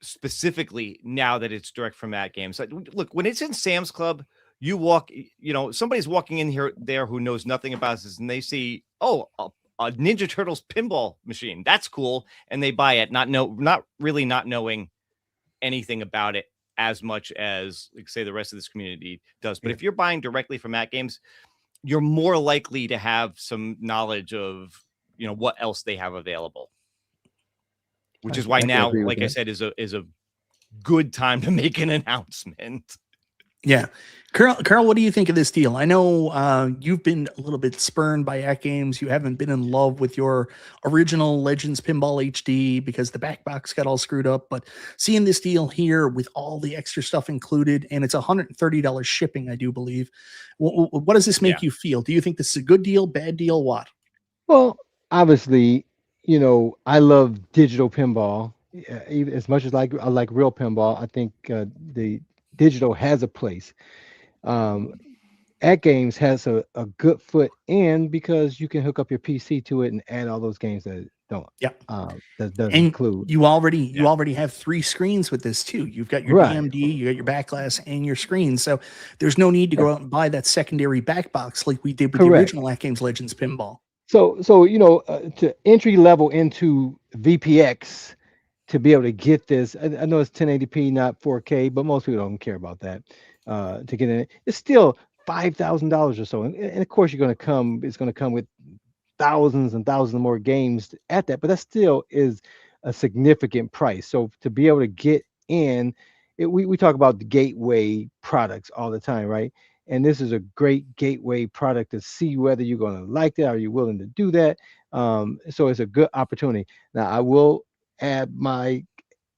specifically now that it's direct from AtGames. Look, when it's in Sam's Club, you walk, you know, somebody's walking in there who knows nothing about this, and they see, oh, a Ninja Turtles pinball machine. That's cool. And they buy it, not knowing anything about it as much as, like, say, the rest of this community does. But if you're buying directly from AtGames, you're more likely to have some knowledge of, you know, what else they have available, which is why now, like I said, is a good time to make an announcement. Yeah. Carl, what do you think of this deal? I know you've been a little bit spurned by AtGames. You haven't been in love with your original Legends Pinball HD because the back box got all screwed up. But seeing this deal here with all the extra stuff included, and it's $130 shipping, I do believe. What does this make you feel? Do you think this is a good deal, bad deal, what? Well, obviously, you know, I love digital pinball even as much as I like real pinball. I think the digital has a place. AtGames has a good foot in, because you can hook up your PC to it and add all those games that don't. That doesn't include. You already have 3 screens with this too. You've got your DMD, you got your back glass, and your screen. So there's no need to go out and buy that secondary back box like we did with the original AtGames Legends Pinball. So you know, to entry level into VPX, to be able to get this, I know it's 1080p, not 4K, but most people don't care about that. To get in it, it's still $5,000 or so, and of course it's going to come with thousands and thousands more games at that, but that still is a significant price. So to be able to get in, we talk about the gateway products all the time, right? And this is a great gateway product to see whether you're going to like that. Are you willing to do that? So it's a good opportunity. Now I will add my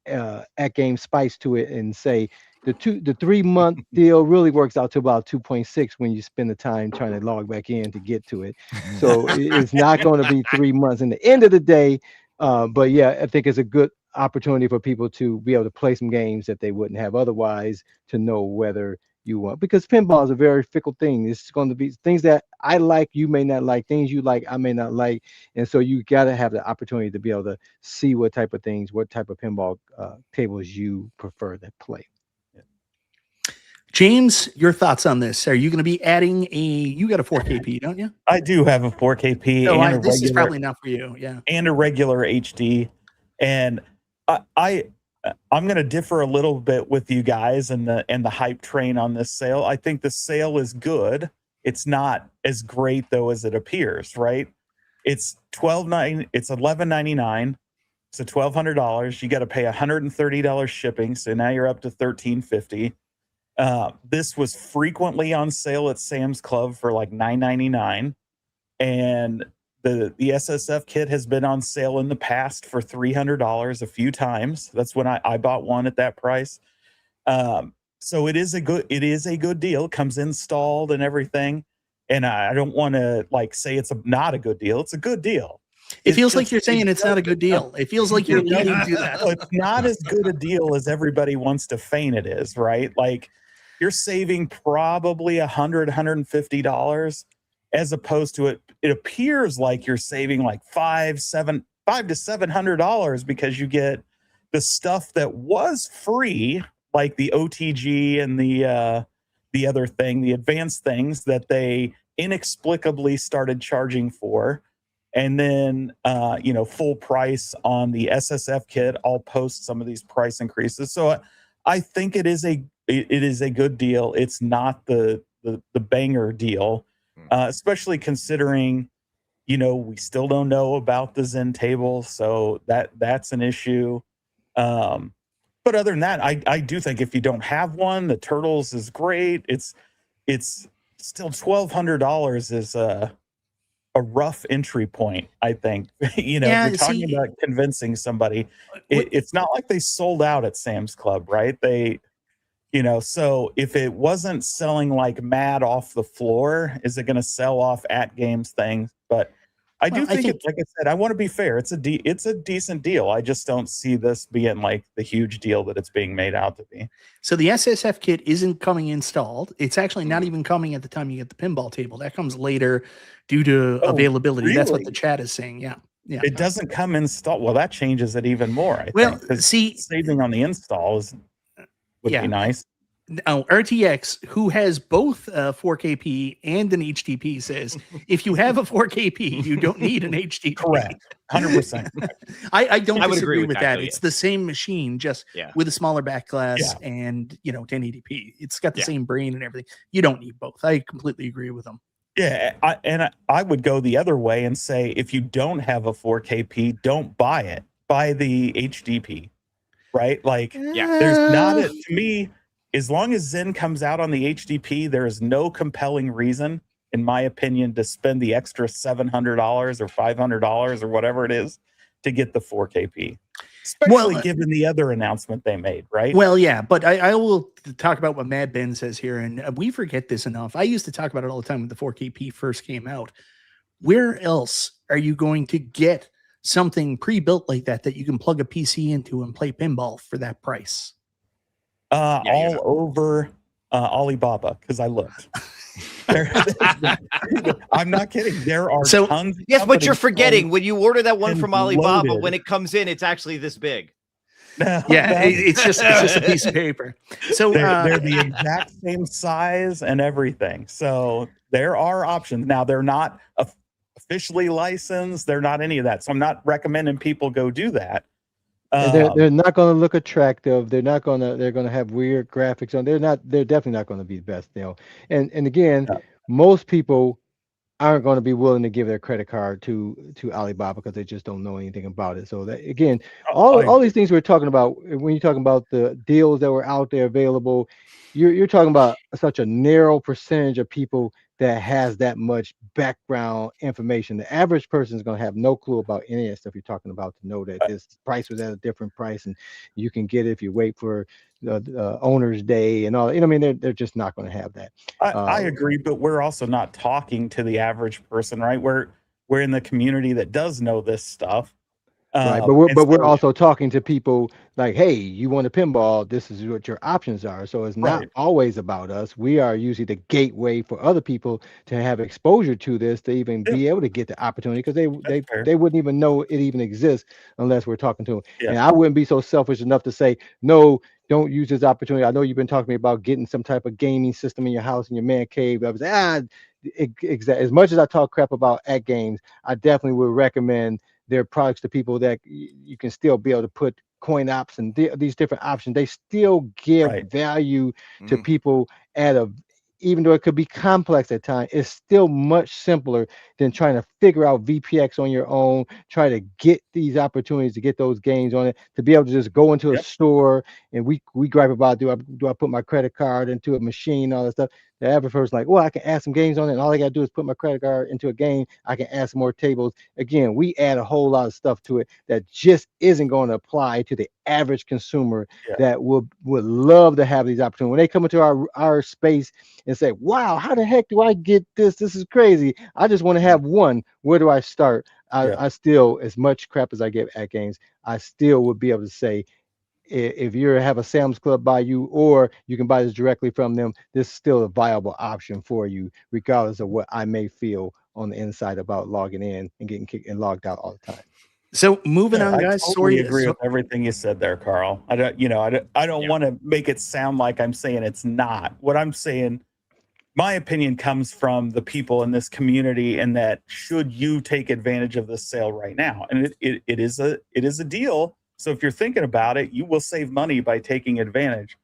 AtGames spice to it and say the 3-month deal really works out to about 2.6 when you spend the time trying to log back in to get to it. So it's not going to be 3 months in the end of the day. But yeah, I think it's a good opportunity for people to be able to play some games that they wouldn't have otherwise, to know whether you want, because pinball is a very fickle thing. It's going to be things that I like, you may not like, things you like, I may not like. And so you got to have the opportunity to be able to see what type of pinball tables you prefer to play. James, your thoughts on this? Are you going to be adding you got a 4KP, don't you? I do have a 4KP. No, this is probably not for you. Yeah. And a regular HD. And I'm going to differ a little bit with you guys and the hype train on this sale. I think the sale is good. It's not as great though as it appears, right? It's $11.99. So $1,200. You got to pay $130 shipping. So now you're up to $1,350. This was frequently on sale at Sam's Club for like $9.99. And the SSF kit has been on sale in the past for $300 a few times. That's when I bought one at that price. So it is a good deal. It comes installed and everything. And I don't want to like say it's not a good deal. It's a good deal. It feels like you're saying it's not a good deal. It feels like you're leading to that. It's not as good a deal as everybody wants to feign it is, right? Like you're saving probably $150, as opposed to it appears like you're saving like $500 to $700 because you get the stuff that was free, like the OTG and the other thing, the advanced things that they inexplicably started charging for. And then, full price on the SSF kit. I'll post some of these price increases. So I think it is a good deal. It's not the banger deal, especially considering, we still don't know about the Zen table. So that's an issue. But other than that, I do think if you don't have one, the Turtles is great. It's still $1,200 is a rough entry point, I think. If you're talking about convincing somebody, it's not like they sold out at Sam's Club, right? So if it wasn't selling like mad off the floor, is it going to sell off at games things? But I think it's, like I said, I want to be fair. It's a decent deal. I just don't see this being like the huge deal that it's being made out to be. So the SSF kit isn't coming installed. It's actually not even coming at the time you get the pinball table. That comes later due to availability. Really? That's what the chat is saying. Yeah. It doesn't come installed. Well, that changes it even more. I think. See, saving on the install would be nice. Now, RTX, who has both 4KP and an HDP, says if you have a 4KP, you don't need an HDP. Correct. 100%. I don't disagree with that. It's the same machine, just with a smaller back glass and 1080p. It's got the same brain and everything. You don't need both. I completely agree with them. Yeah, I would go the other way and say if you don't have a 4KP, don't buy it. Buy the HDP, right? Like, there's not to me. As long as Zen comes out on the HDP, there is no compelling reason, in my opinion, to spend the extra $700 or $500 or whatever it is to get the 4KP. Especially given the other announcement they made, right? Well, yeah, but I will talk about what Mad Ben says here, and we forget this enough. I used to talk about it all the time when the 4KP first came out. Where else are you going to get something pre-built like that you can plug a PC into and play pinball for that price? All over Alibaba, because I looked. I'm not kidding. There are tons. Yes, but you're forgetting when you order that one from Alibaba, when it comes in, it's actually this big. It's just a piece of paper. So they're the exact same size and everything. So there are options. Now they're not officially licensed. They're not any of that. So I'm not recommending people go do that. They're not going to look attractive. They're going to have weird graphics on. They're definitely not going to be the best, And again, most people aren't going to be willing to give their credit card to Alibaba because they just don't know anything about it. So that, again, all these things we're talking about, when you're talking about the deals that were out there available, you're talking about such a narrow percentage of people that has that much background information. The average person is going to have no clue about any of that stuff you're talking about to know that this price was at a different price and you can get it if you wait for the owner's day and all. They're just not going to have that. I agree, but we're also not talking to the average person, right? We're in the community that does know this stuff. Right, but we're also talking to people like, hey, you want a pinball, this is what your options are. So it's not always about us. We are usually the gateway for other people to have exposure to this, to even be able to get the opportunity, because they wouldn't even know it even exists unless we're talking to them. And I wouldn't be so selfish enough to say, no, don't use this opportunity. I know you've been talking to me about getting some type of gaming system in your house, in your man cave. I was as much as I talk crap about AtGames, I definitely would recommend their products to people that you can still be able to put coin ops and these different options. They still give value to people even though it could be complex at times, it's still much simpler than trying to figure out VPX on your own, try to get these opportunities to get those games on it, to be able to just go into a store and we gripe about, do I put my credit card into a machine, all that stuff. The average person's like, well, I can add some games on it, and all I got to do is put my credit card into a game. I can add some more tables. Again, we add a whole lot of stuff to it that just isn't going to apply to the average consumer Yeah. that would love to have these opportunities. When they come into our space and say, wow, how the heck do I get this? This is crazy. I just want to have one. Where do I start? I still, as much crap as I get at games, I still would be able to say, if you have a Sam's Club by you, or you can buy this directly from them, this is still a viable option for you, regardless of what I may feel on the inside about logging in and getting kicked and logged out all the time. So moving on, guys. I totally agree with everything you said there, Carl. I don't want to make it sound like I'm saying it's not. What I'm saying, my opinion comes from the people in this community, and that should you take advantage of this sale right now, and it is a deal. So if you're thinking about it, you will save money by taking advantage.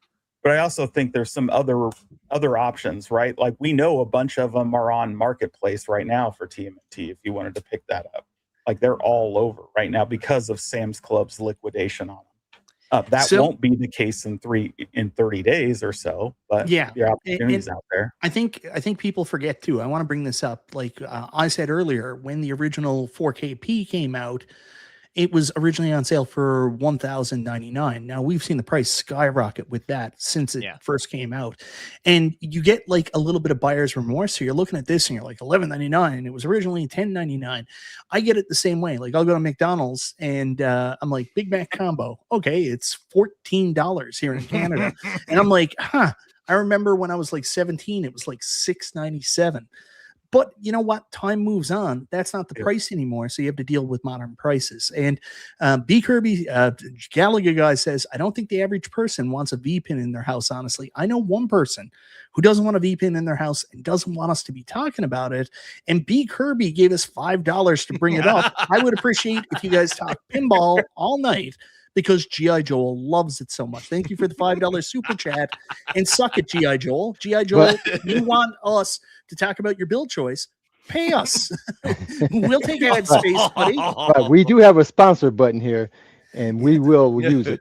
But I also think there's some other options, right? Like, we know a bunch of them are on Marketplace right now for TMNT. If you wanted to pick that up, like, they're all over right now because of Sam's Club's liquidation on them. That won't be the case in 30 days or so, but yeah, the opportunities out there. I think people forget too. I want to bring this up. Like I said earlier, when the original 4KP came out, it was originally on sale for $1,099. Now we've seen the price skyrocket with that since it first came out, and you get like a little bit of buyer's remorse. So you're looking at this and you're like $11.99, and it was originally $10.99. I get it the same way. Like, I'll go to McDonald's and I'm like, Big Mac combo. Okay, it's $14 here in Canada, and I'm like, huh. I remember when I was like 17, it was like $6.97. But you know what? Time moves on. That's not the price anymore. So you have to deal with modern prices. And B. Kirby, Gallagher guy says, I don't think the average person wants a V-pin in their house, honestly. I know one person who doesn't want a V-pin in their house and doesn't want us to be talking about it. And B. Kirby gave us $5 to bring it up. I would appreciate if you guys talk pinball all night, because G.I. Joel loves it so much. Thank you for the $5 super chat. And suck it, G.I. Joel. G.I. Joel, you want us to talk about your build choice, pay us. We'll take ad space, buddy. But we do have a sponsor button here, and we will use it.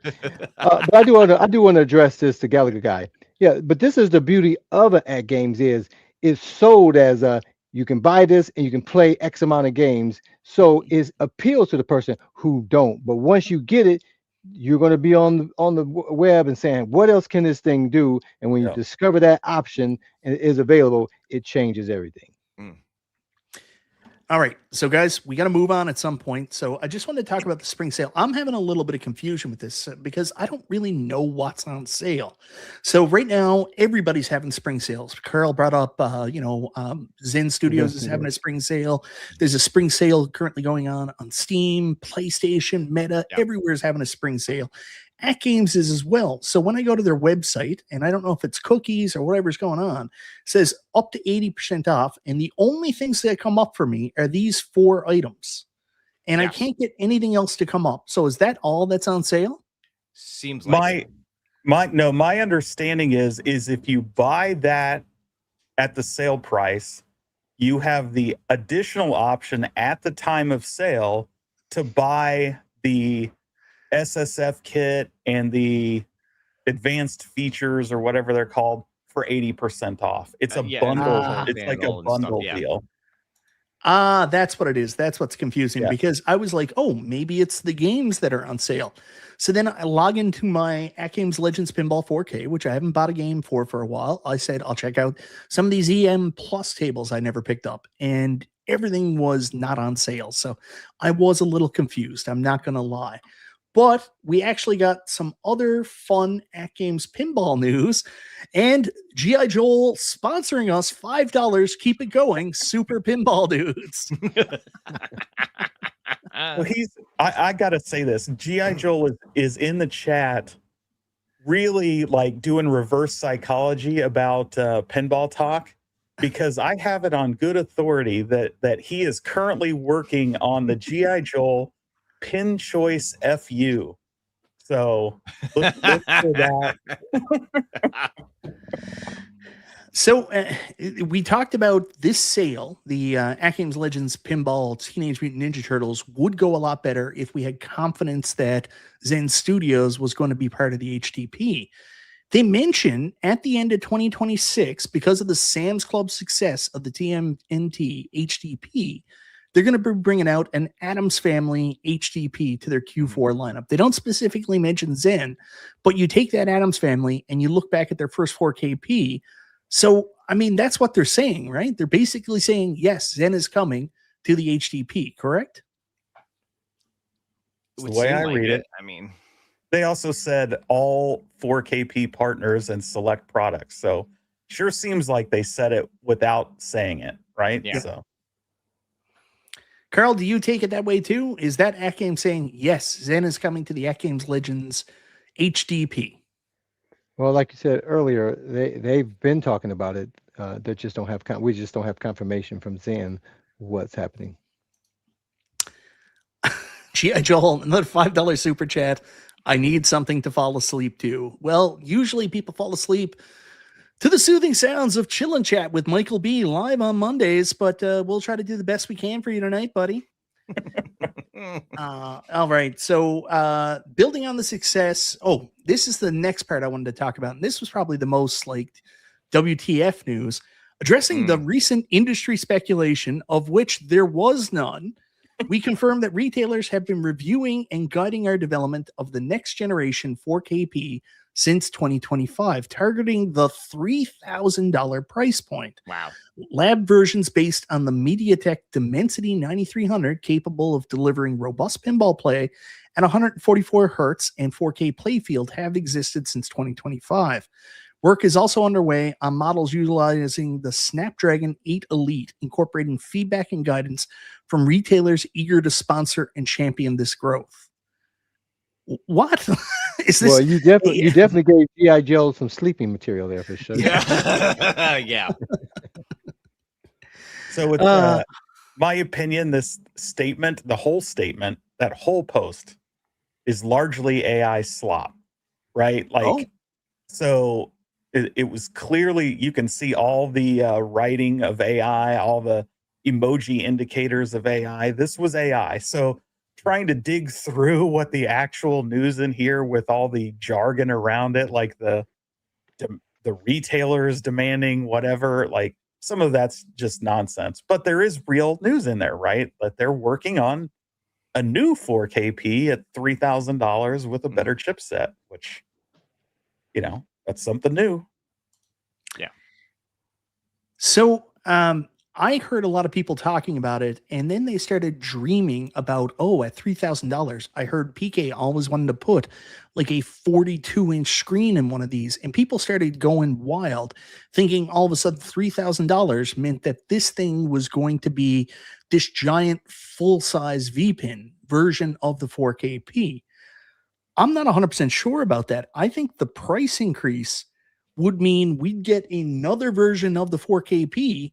But I do want to address this to Gallagher guy. Yeah, but this is the beauty of an AtGames is it's sold as a, you can buy this and you can play X amount of games. So it appeals to the person who don't. But once you get it, you're going to be on the web and saying, what else can this thing do? And when you discover that option and it is available, it changes everything. All right. So guys, we got to move on at some point. So I just wanted to talk about the spring sale. I'm having a little bit of confusion with this because I don't really know what's on sale. So right now, everybody's having spring sales. Carl brought up, Zen Studios is having a spring sale. There's a spring sale currently going on Steam, PlayStation, Meta, everywhere's having a spring sale. AtGames is as well. So when I go to their website, and I don't know if it's cookies or whatever's going on, it says up to 80% off. And the only things that come up for me are these 4 items. And I can't get anything else to come up. So is that all that's on sale? Seems like my understanding is if you buy that at the sale price, you have the additional option at the time of sale to buy the SSF kit and the advanced features or whatever they're called for 80% off. It's a bundle. It's like a bundle deal. That's what it is. That's what's confusing because I was like, oh, maybe it's the games that are on sale. So then I log into my AtGames Legends Pinball 4K, which I haven't bought a game for a while. I said, I'll check out some of these EM Plus tables I never picked up, and everything was not on sale. So I was a little confused. I'm not going to lie. But we actually got some other fun AtGames pinball news, and G.I. Joel sponsoring us $5. Keep it going, super pinball dudes. Well, I gotta say this. G.I. Joel is in the chat, really like doing reverse psychology about pinball talk, because I have it on good authority that he is currently working on the G.I. Joel Pin Choice FU. So look for that. So we talked about this sale, the AtGames Legends Pinball Teenage Mutant Ninja Turtles would go a lot better if we had confidence that Zen Studios was going to be part of the HDP. They mention at the end of 2026, because of the Sam's Club success of the TMNT HDP, they're going to be bringing out an Addams Family HDP to their Q4 lineup. They don't specifically mention Zen, but you take that Addams Family and you look back at their first 4KP. So, I mean, that's what they're saying, right? They're basically saying, yes, Zen is coming to the HDP, correct? The way I read it, I mean, they also said all 4KP partners and select products. So sure seems like they said it without saying it, right? Yeah. So, Carl, do you take it that way too? Is that AtGames saying, yes, Zen is coming to the AtGames Legends HDP? Well, like you said earlier, they've been talking about it. They just don't have we just don't have confirmation from Zen what's happening. G.I. Joel, another $5 super chat. I need something to fall asleep to. Well, usually people fall asleep to the soothing sounds of Chill and Chat with Michael B. live on Mondays, but we'll try to do the best we can for you tonight, buddy. All right. So building on the success. Oh, this is the next part I wanted to talk about. And this was probably the most like WTF news, addressing the recent industry speculation, of which there was none. We confirm that retailers have been reviewing and guiding our development of the next generation 4KP since 2025, targeting the $3,000 price point. wow. Lab versions based on the MediaTek Dimensity 9300, capable of delivering robust pinball play at 144 hertz and 4K playfield, have existed since 2025. Work is also underway on models utilizing the Snapdragon 8 Elite, incorporating feedback and guidance from retailers eager to sponsor and champion this growth. What is this? Well, you definitely gave G.I. Joe some sleeping material there for sure. Yeah. Yeah. so with my opinion, this statement, the whole statement, that whole post is largely AI slop, right? Like, so it was clearly, you can see all the writing of AI, all the emoji indicators of AI. This was AI. So trying to dig through what the actual news in here with all the jargon around it, like the retailers demanding whatever, like some of that's just nonsense. But there is real news in there, right? That they're working on a new 4KP at $3,000 with a better chipset, which, you know, that's something new. Yeah. So I heard a lot of people talking about it, and then they started dreaming about, at $3,000, I heard PK always wanted to put like a 42-inch screen in one of these, and people started going wild, thinking all of a sudden $3,000 meant that this thing was going to be this giant full-size V-Pin version of the 4KP. I'm not 100% sure about that. I think the price increase would mean we'd get another version of the 4KP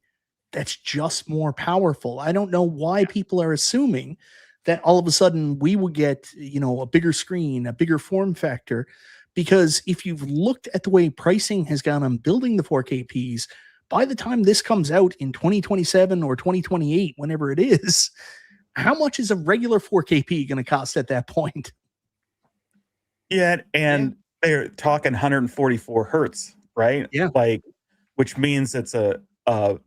that's just more powerful. I don't know why people are assuming that all of a sudden we will get, a bigger screen, a bigger form factor, because if you've looked at the way pricing has gone on building the 4KPs, by the time this comes out in 2027 or 2028, whenever it is, how much is a regular 4KP going to cost at that point? Yeah, and they're talking 144 hertz, right? Yeah. Like, which means it's a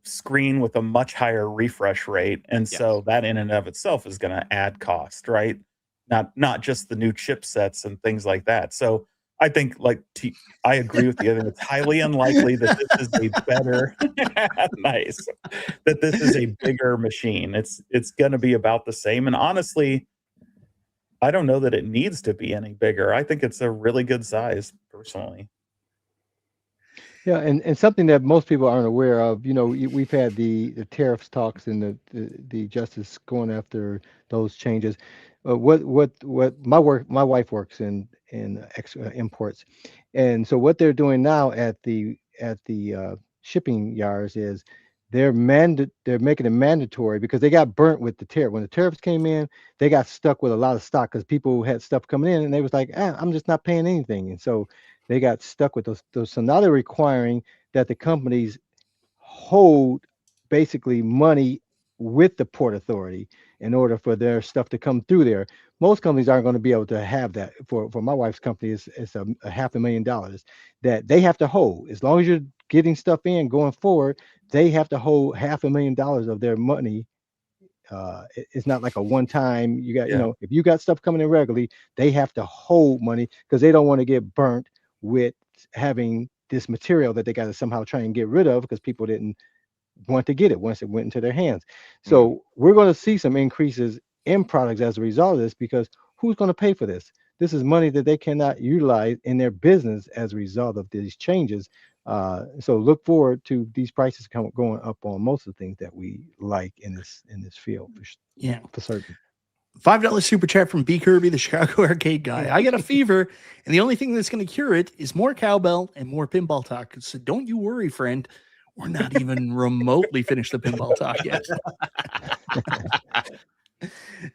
screen with a much higher refresh rate, and so that in and of itself is going to add cost, right? Not just the new chipsets and things like that. So I think, I agree with you. I think it's highly unlikely that this is a better, nice, that this is a bigger machine. It's going to be about the same, and honestly, I don't know that it needs to be any bigger. I think it's a really good size, personally. Yeah, and something that most people aren't aware of, we've had the tariffs talks and the justice going after those changes. What my wife works in imports, and so what they're doing now at the shipping yards is they're making it mandatory, because they got burnt with the tariff. When the tariffs came in, they got stuck with a lot of stock because people had stuff coming in and they was like, I'm just not paying anything, and so they got stuck with those. So now they're requiring that the companies hold basically money with the Port Authority. in order for their stuff to come through there. Most companies aren't going to be able to have that. For my wife's company, it's a $500,000 that they have to hold. As long as you're getting stuff in going forward, they have to hold $500,000 of their money. It's not like a one time. You got, if you got stuff coming in regularly, they have to hold money because they don't want to get burnt with having this material that they got to somehow try and get rid of because people didn't want to get it once it went into their hands. So we're going to see some increases in products as a result of this, because who's going to pay for this? This is money that they cannot utilize in their business as a result of these changes. So look forward to these prices going up on most of the things that we like in this field. For certain. $5 super chat from B Kirby, the Chicago arcade guy. I got a fever, and the only thing that's going to cure it is more cowbell and more pinball talk. So don't you worry, friend. We're not even remotely finished the pinball talk yet.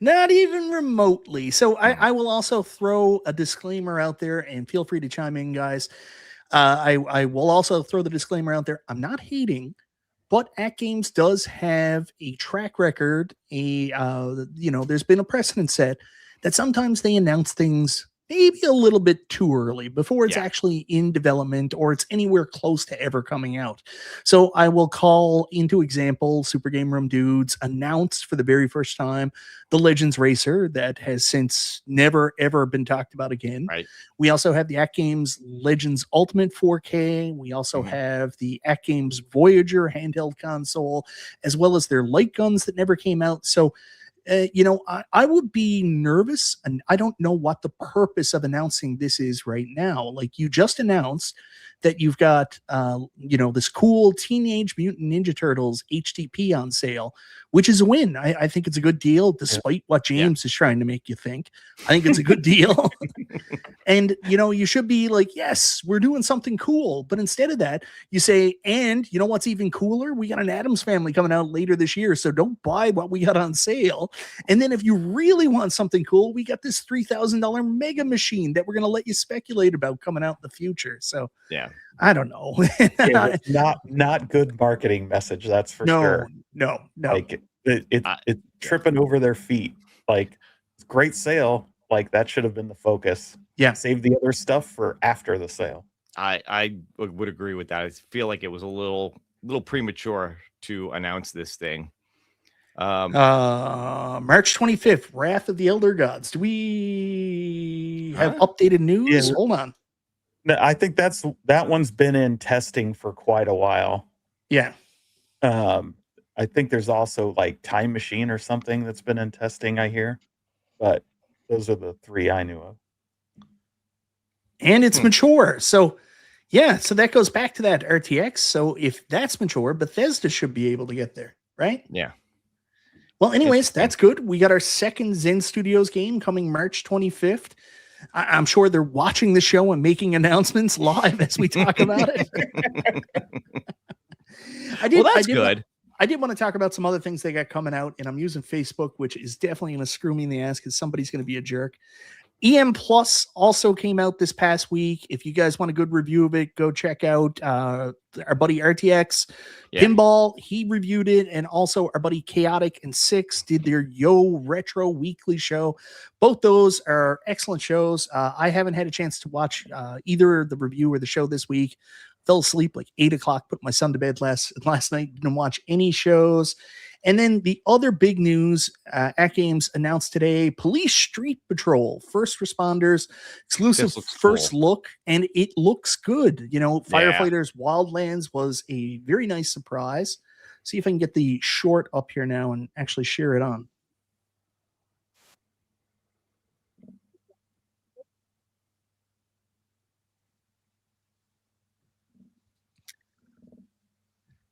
Not even remotely. So I will also throw a disclaimer out there, and feel free to chime in, guys. I will also throw the disclaimer out there. I'm not hating, but AtGames does have a track record. There's been a precedent set that sometimes they announce things maybe a little bit too early before it's actually in development or it's anywhere close to ever coming out. So I will call into example, Super Game Room Dudes announced for the very first time the Legends Racer that has since never, ever been talked about again. Right. We also have the AtGames Legends Ultimate 4K. We also have the AtGames Voyager handheld console, as well as their light guns that never came out. So I would be nervous, and I don't know what the purpose of announcing this is right now. Like, you just announced that you've got, this cool Teenage Mutant Ninja Turtles HDP on sale, which is a win. I think it's a good deal, despite what James is trying to make you think. I think it's a good deal. And, you should be like, yes, we're doing something cool. But instead of that, you say, and you know what's even cooler? We got an Addams Family coming out later this year. So don't buy what we got on sale. And then if you really want something cool, we got this $3,000 mega machine that we're going to let you speculate about coming out in the future. So I don't know. not good marketing message. That's for sure. No. Like it's tripping over their feet. Like, it's a great sale. Like, that should have been the focus. Yeah. Save the other stuff for after the sale. I would agree with that. I feel like it was a little premature to announce this thing. March 25th, Wrath of the Elder Gods. Do we have updated news? Hold on. No, I think that one's been in testing for quite a while. Yeah. I think there's also like Time Machine or something that's been in testing, I hear. But those are the three I knew of. And it's mature. So so that goes back to that RTX. So if that's mature, Bethesda should be able to get there, right? Yeah. Well, anyways, that's good. We got our second Zen Studios game coming March 25th. I'm sure they're watching the show and making announcements live as we talk about it. That's good. I did want to talk about some other things they got coming out, and I'm using Facebook, which is definitely going to screw me in the ass because somebody's going to be a jerk. EM Plus also came out this past week. If you guys want a good review of it, go check out our buddy RTX Pinball. He reviewed it, and also our buddy Chaotic and Six did their Yo Retro Weekly show. Both those are excellent shows. I haven't had a chance to watch either the review or the show this week. Fell asleep like 8 o'clock, put my son to bed last night, didn't watch any shows. And then the other big news, AtGames announced today, Police Street Patrol, First Responders, exclusive first look, and it looks good. Firefighters Wildlands was a very nice surprise. See if I can get the short up here now and actually share it on.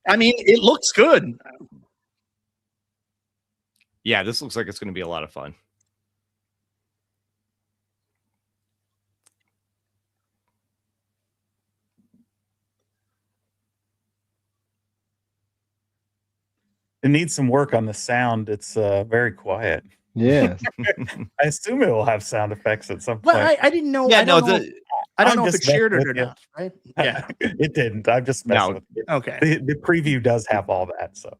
I mean, it looks good. Yeah, this looks like it's going to be a lot of fun. It needs some work on the sound. It's very quiet. Yes. I assume it will have sound effects at some point. Well, I didn't know. Yeah, I don't know if it shared it or not, right? Yeah. It didn't. I'm just messing with you. Okay. The preview does have all that. So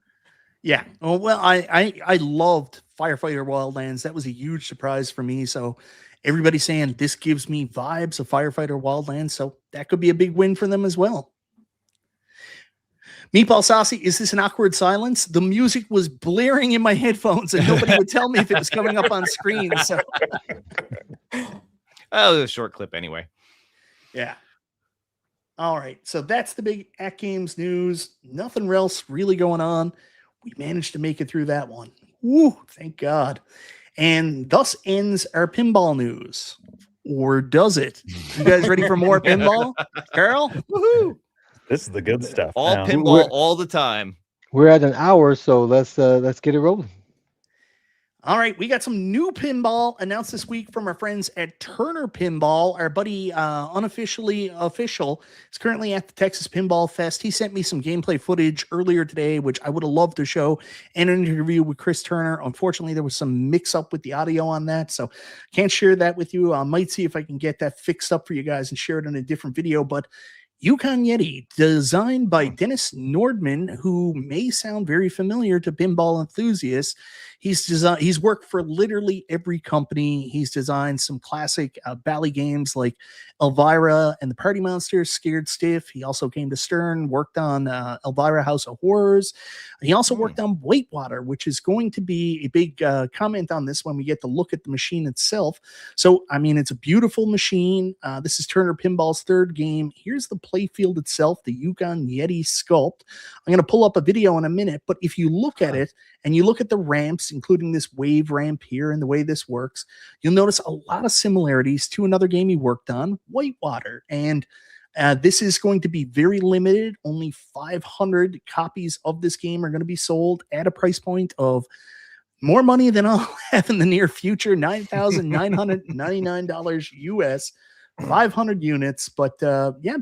yeah. Well, I loved Firefighter Wildlands. That was a huge surprise for me. So everybody's saying this gives me vibes of Firefighter Wildlands. So that could be a big win for them as well. Meatball Saucy, is this an awkward silence? The music was blaring in my headphones and nobody would tell me if it was coming up on screen. So oh, it was a short clip anyway. Yeah. All right. So that's the big AtGames news. Nothing else really going on. We managed to make it through that one. Woo, thank God. And thus ends our pinball news. Or does it? You guys ready for more pinball? Carol? Woohoo! This is the good stuff. All now. pinball all the time. We're at an hour, so let's get it rolling. All right, we got some new pinball announced this week from our friends at Turner Pinball. Our buddy, unofficially official, is currently at the Texas Pinball Fest. He sent me some gameplay footage earlier today, which I would have loved to show, and an interview with Chris Turner. Unfortunately, there was some mix-up with the audio on that, so can't share that with you. I might see if I can get that fixed up for you guys and share it in a different video, but Yukon Yeti, designed by Dennis Nordman, who may sound very familiar to pinball enthusiasts. He's worked for literally every company. He's designed some classic bally games like Elvira and the Party Monsters, Scared Stiff. He also came to Stern, worked on Elvira House of Horrors. He also worked on Whitewater, which is going to be a big comment on this when we get to look at the machine itself. So, I mean, it's a beautiful machine. This is Turner Pinball's third game. Here's the playfield itself, the Yukon Yeti sculpt. I'm going to pull up a video in a minute, but if you look at it and you look at the ramps, including this wave ramp here and the way this works, you'll notice a lot of similarities to another game he worked on, Whitewater. And this is going to be very limited. Only 500 copies of this game are going to be sold at a price point of more money than I'll have in the near future, $9,999 US, 500 units. But yeah,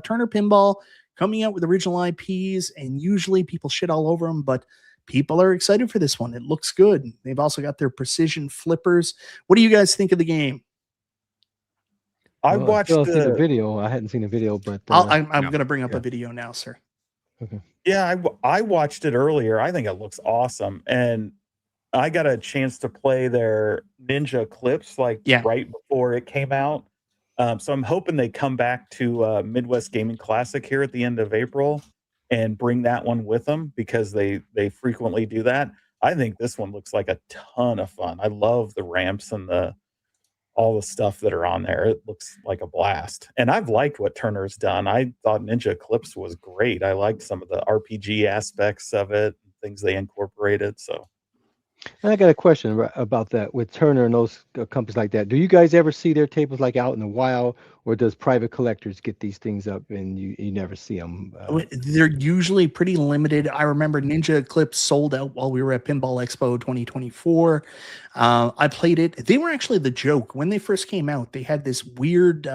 Turner Pinball coming out with original IPs, and usually people shit all over them, but people are excited for this one. It looks good. They've also got their precision flippers. What do you guys think of the game? I watched the video. I hadn't seen the video, but I'm going to bring up a video now, sir. Okay. Yeah, I watched it earlier. I think it looks awesome, and I got a chance to play their Ninja Clips right before it came out. So I'm hoping they come back to Midwest Gaming Classic here at the end of April and bring that one with them, because they frequently do that. I think this one looks like a ton of fun. I love the ramps and all the stuff that are on there. It looks like a blast. And I've liked what Turner's done. I thought Ninja Eclipse was great. I liked some of the RPG aspects of it, things they incorporated. So And I got a question about that with Turner and those companies like that. Do you guys ever see their tables like out in the wild, or does private collectors get these things up and you never see them? They're usually pretty limited. I remember Ninja Eclipse sold out while we were at Pinball Expo 2024. I played it. They were actually the joke. When they first came out, they had this weird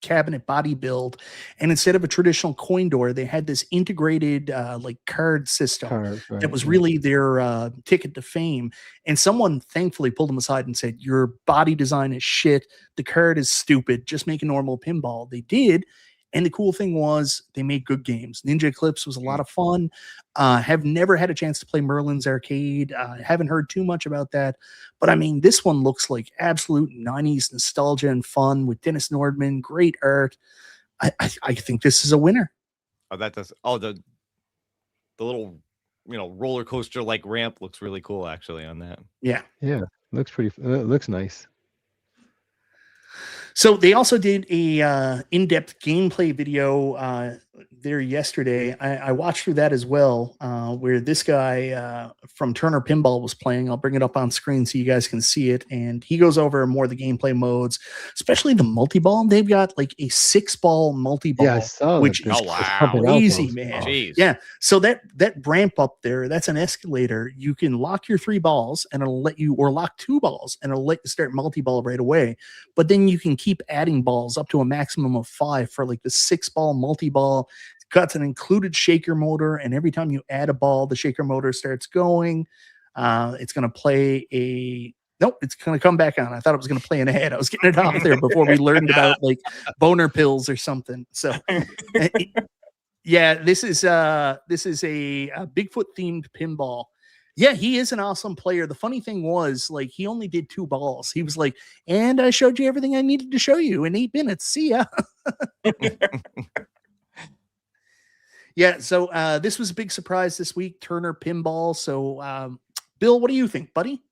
cabinet body build, and instead of a traditional coin door, they had this integrated like card system that was really their ticket to fame. And someone thankfully pulled them aside and said, your body design is shit, the card is stupid, just make a normal pinball. They did, and the cool thing was they made good games. Ninja Eclipse was a lot of fun. Have never had a chance to play Merlin's Arcade. Haven't heard too much about that. But I mean, this one looks like absolute 90s nostalgia and fun with Dennis Nordman. Great art. I think this is a winner. Oh, that does. Oh, the little, roller coaster like ramp looks really cool actually on that. Yeah. Yeah. Looks pretty, looks nice. So they also did a in-depth gameplay video there yesterday. I watched through that as well, where this guy from Turner Pinball was playing. I'll bring it up on screen so you guys can see it. And he goes over more of the gameplay modes, especially the multi-ball. They've got like a 6-ball multi-ball, yeah, I saw which that. is crazy, man. Jeez. Yeah. So that ramp up there, that's an escalator. You can lock your 3 balls and it'll let you, or lock 2 balls and it'll let you start multi-ball right away. But then you can keep adding balls up to a maximum of 5 for like the 6-ball multi-ball. It's got an included shaker motor, and every time you add a ball, the shaker motor starts going. It's going to play a nope, it's going to come back on. I thought it was going to play an ad. I was getting it off there before we learned about like boner pills or something. So yeah, this is a Bigfoot themed pinball. Yeah, he is an awesome player. The funny thing was, like, he only did 2 balls. He was like, and I showed you everything I needed to show you in 8 minutes. See ya. Yeah, so this was a big surprise this week, Turner Pinball. So, Bill, what do you think, buddy?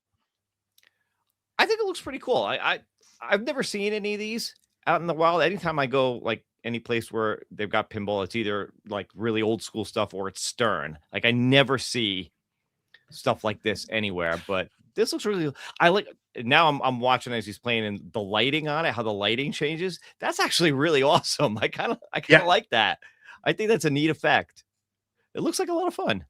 I think it looks pretty cool. I've never seen any of these out in the wild. Anytime I go like any place where they've got pinball, it's either like really old school stuff or it's Stern. Like I never see stuff like this anywhere, but this looks really. I like. Now I'm watching as he's playing and the lighting on it, how the lighting changes. That's actually really awesome. I kind of like that. I think that's a neat effect. It looks like a lot of fun.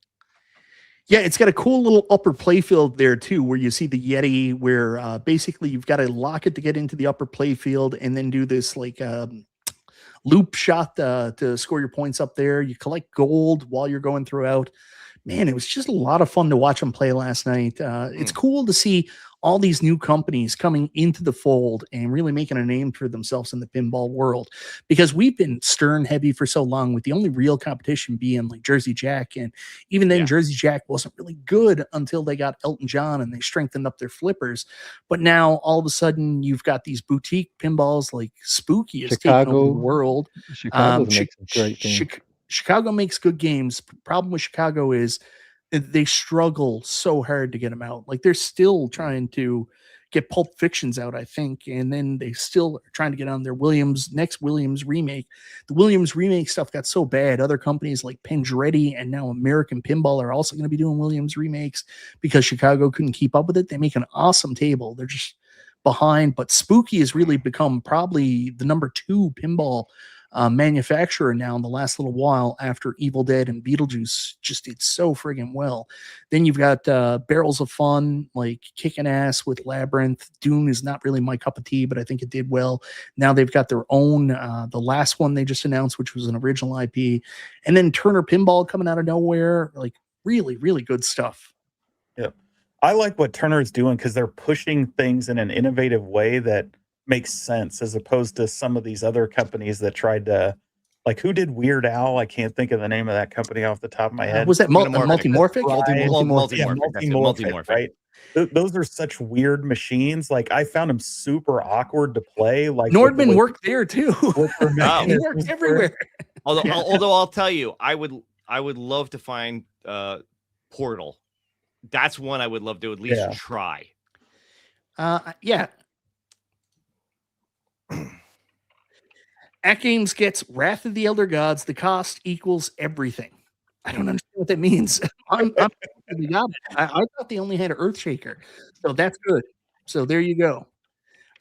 Yeah, it's got a cool little upper playfield there too, where you see the Yeti, where basically you've got to lock it to get into the upper playfield and then do this like loop shot to score your points up there. You collect gold while you're going throughout. Man, it was just a lot of fun to watch them play last night. It's cool to see all these new companies coming into the fold and really making a name for themselves in the pinball world, because we've been Stern heavy for so long, with the only real competition being like Jersey Jack. And even then, Jersey Jack wasn't really good until they got Elton John and they strengthened up their flippers. But now all of a sudden you've got these boutique pinballs like Spooky is taking over the world. Chicago makes some great things. Chicago makes good games. Problem with Chicago is they struggle so hard to get them out. Like they're still trying to get Pulp Fictions out, I think, and then they still are trying to get on their next Williams remake. The Williams remake stuff got so bad. Other companies like Pendretti and now American Pinball are also going to be doing Williams remakes because Chicago couldn't keep up with it. They make an awesome table. They're just behind, but Spooky has really become probably the number 2 pinball manufacturer now in the last little while, after Evil Dead and Beetlejuice just did so friggin' well. Then you've got Barrels of Fun, like kicking ass with Labyrinth. Dune is not really my cup of tea, but I think it did well. Now they've got their own, the last one they just announced, which was an original IP. And then Turner Pinball coming out of nowhere, like really, really good stuff. Yep. I like what Turner is doing because they're pushing things in an innovative way that makes sense, as opposed to some of these other companies that tried to, like, who did Weird Al? I can't think of the name of that company off the top of my head. Was that Multimorphic? Multimorphic, right? Those are such weird machines. Like, I found them super awkward to play. Like Nordman worked there too. He worked everywhere. Although I'll tell you, I would love to find Portal. That's one I would love to at least try. Yeah. AtGames gets Wrath of the Elder Gods. The cost equals everything. I don't understand what that means. I thought they only had an Earthshaker, so that's good. So there you go.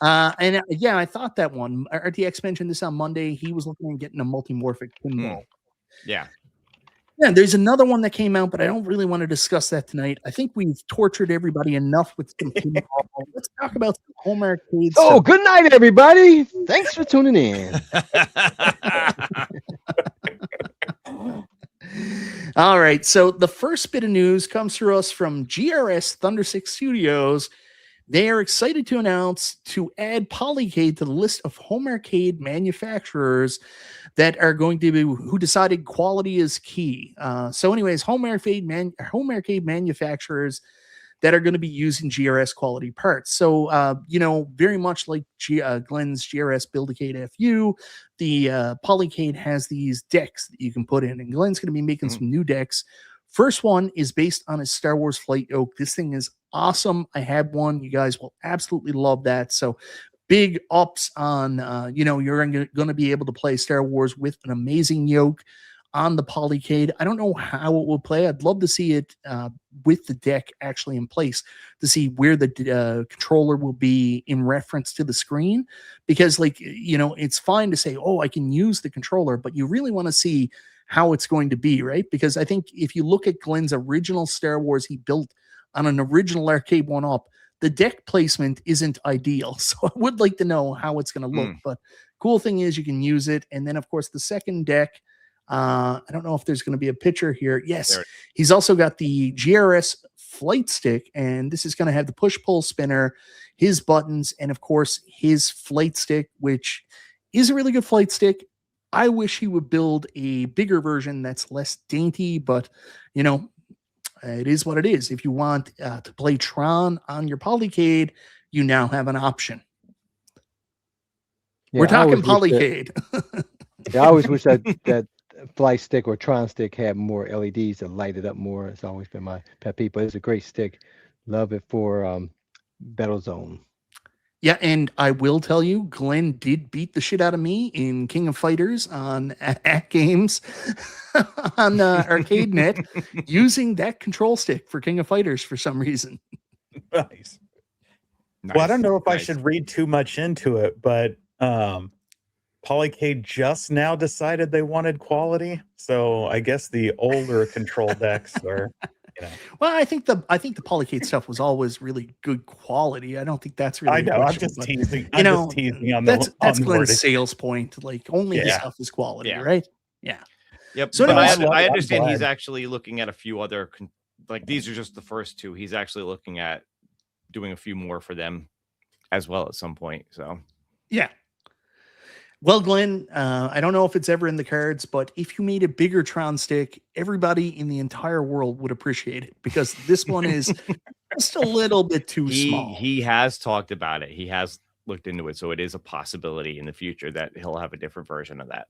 And yeah, I thought that one. RTX mentioned this on Monday. He was looking at getting a multimorphic pinball. Yeah. Yeah, there's another one that came out, but I don't really want to discuss that tonight. I think we've tortured everybody enough with some pinball. Let's talk about some home arcade stuff. Oh, good night, everybody. Thanks for tuning in. All right, so the first bit of news comes through us from GRS Thunder 6 Studios. They are excited to announce to add Polycade to the list of home arcade manufacturers that are going to be, who decided quality is key. So anyways, home arcade manufacturers that are going to be using GRS quality parts. So, very much like Glenn's GRS Build-A-Cade FU, the Polycade has these decks that you can put in, and Glenn's going to be making some new decks. First one is based on his Star Wars flight yoke. This thing is awesome. I had one. You guys will absolutely love that. So big ups on, you're going to be able to play Star Wars with an amazing yoke on the Polycade. I don't know how it will play. I'd love to see it with the deck actually in place, to see where the controller will be in reference to the screen. Because, it's fine to say, oh, I can use the controller, but you really want to see how it's going to be, right? Because I think if you look at Glenn's original Star Wars he built on an original arcade one-up, the deck placement isn't ideal. So I would like to know how it's going to look. But cool thing is you can use it. And then, of course, the second deck, I don't know if there's going to be a picture here. Yes, he's also got the GRS flight stick, and this is going to have the push-pull spinner, his buttons, and, of course, his flight stick, which is a really good flight stick. I wish he would build a bigger version that's less dainty, but, It is what it is. If you want to play Tron on your Polycade, you now have an option. Yeah, We're I always talking wish that, Polycade. yeah, I always wish that Flight Stick or Tron Stick had more LEDs to light it up more. It's always been my pet peeve, but it's a great stick. Love it for Battle Zone. Yeah, and I will tell you, Glenn did beat the shit out of me in King of Fighters on AtGames on ArcadeNet using that control stick for King of Fighters for some reason. Nice. Well, I don't know if I should read too much into it, but Polycade just now decided they wanted quality. So I guess the older control decks are, you know. Well, I think the Polycade stuff was always really good quality. I don't think that's really. I know. I'm just teasing. I'm just teasing on that's on Glenn's sales point. Like only his stuff is quality, right? Yeah. Yep. So but anyways, I understand he's actually looking at a few other, like these are just the first two. He's actually looking at doing a few more for them as well at some point. So yeah. Well, Glenn, I don't know if it's ever in the cards, but if you made a bigger Tron stick, everybody in the entire world would appreciate it because this one is just a little bit too small. He has talked about it. He has looked into it. So it is a possibility in the future that he'll have a different version of that.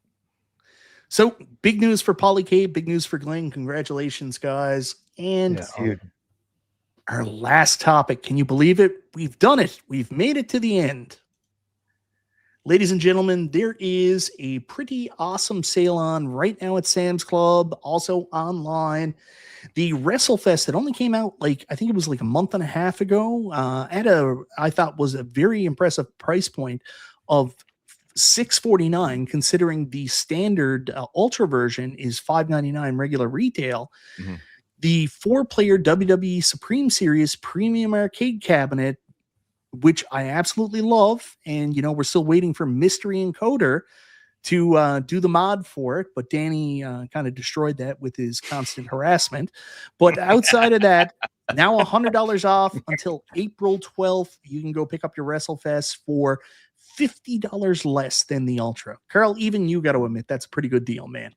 So big news for Polycade, big news for Glenn. Congratulations, guys. And our last topic, can you believe it? We've done it. We've made it to the end. Ladies and gentlemen, there is a pretty awesome sale on right now at Sam's Club, also online. The WrestleFest that only came out I think it was like a month and a half ago, at I thought was a very impressive price point of $649, considering the standard Ultra version is $599 regular retail. Mm-hmm. The 4-player WWE Supreme Series Premium Arcade Cabinet, which I absolutely love. And, we're still waiting for Mystery Encoder to do the mod for it. But Danny kind of destroyed that with his constant harassment. But outside of that, now $100 off until April 12th. You can go pick up your WrestleFest for $50 less than the Ultra. Carl, even you got to admit, that's a pretty good deal, man.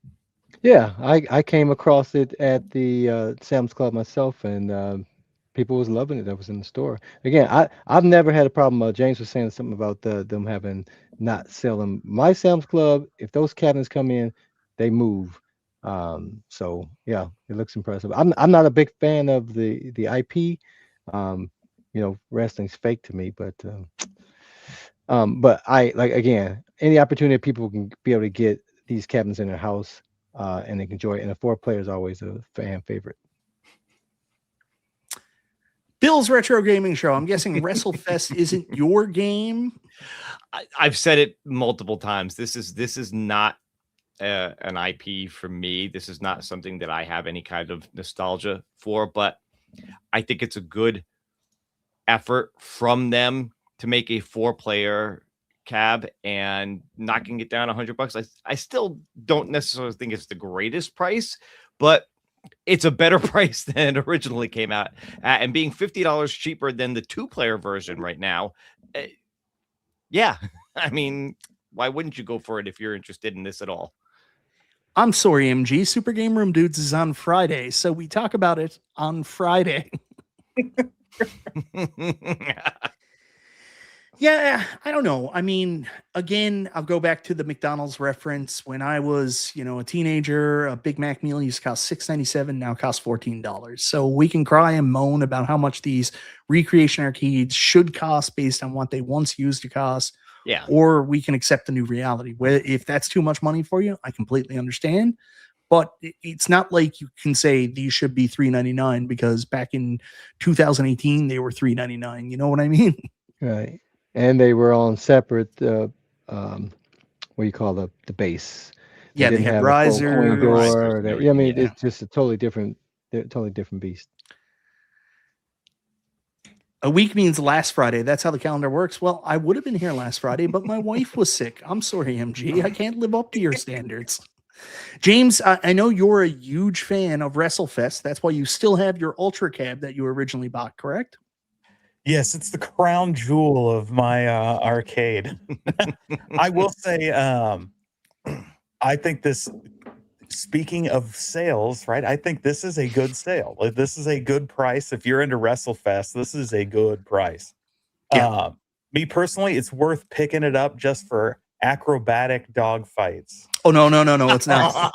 Yeah, I came across it at the Sam's Club myself, and people was loving it that was in the store. Again, I've never had a problem. James was saying something about them having not selling my Sam's Club. If those cabinets come in, they move. So yeah, it looks impressive. I'm not a big fan of the IP. Wrestling's fake to me, but I again, any opportunity people can be able to get these cabinets in their house and they can enjoy it. And a 4-player is always a fan favorite. Bill's Retro Gaming Show. I'm guessing WrestleFest isn't your game. I've said it multiple times. This is not an IP for me. This is not something that I have any kind of nostalgia for, but I think it's a good effort from them to make a 4-player cab and knocking it down $100. I still don't necessarily think it's the greatest price, but it's a better price than it originally came out at, and being $50 cheaper than the 2-player version right now. Yeah, I mean, why wouldn't you go for it if you're interested in this at all? I'm sorry, MG. Super Game Room Dudes is on Friday, so we talk about it on Friday. Yeah, I don't know. I mean, again, I'll go back to the McDonald's reference. When I was, a teenager, a Big Mac meal used to cost $6.97, now costs $14. So we can cry and moan about how much these recreation arcades should cost based on what they once used to cost. Yeah. Or we can accept the new reality. Where if that's too much money for you, I completely understand. But it's not like you can say these should be $3.99 because back in 2018 they were $3.99. You know what I mean? Right. And they were on separate, what do you call the base? Yeah, they had risers. It's just a totally different beast. A week means last Friday. That's how the calendar works. Well, I would have been here last Friday, but my wife was sick. I'm sorry, MG. I can't live up to your standards. James, I know you're a huge fan of WrestleFest. That's why you still have your Ultra Cab that you originally bought, correct? Yes, it's the crown jewel of my arcade. I will say, I think this speaking of sales, right? I think this is a good sale. Like, this is a good price. If you're into WrestleFest, this is a good price. Yeah. Me personally, it's worth picking it up just for acrobatic dog fights. Oh, no, it's not.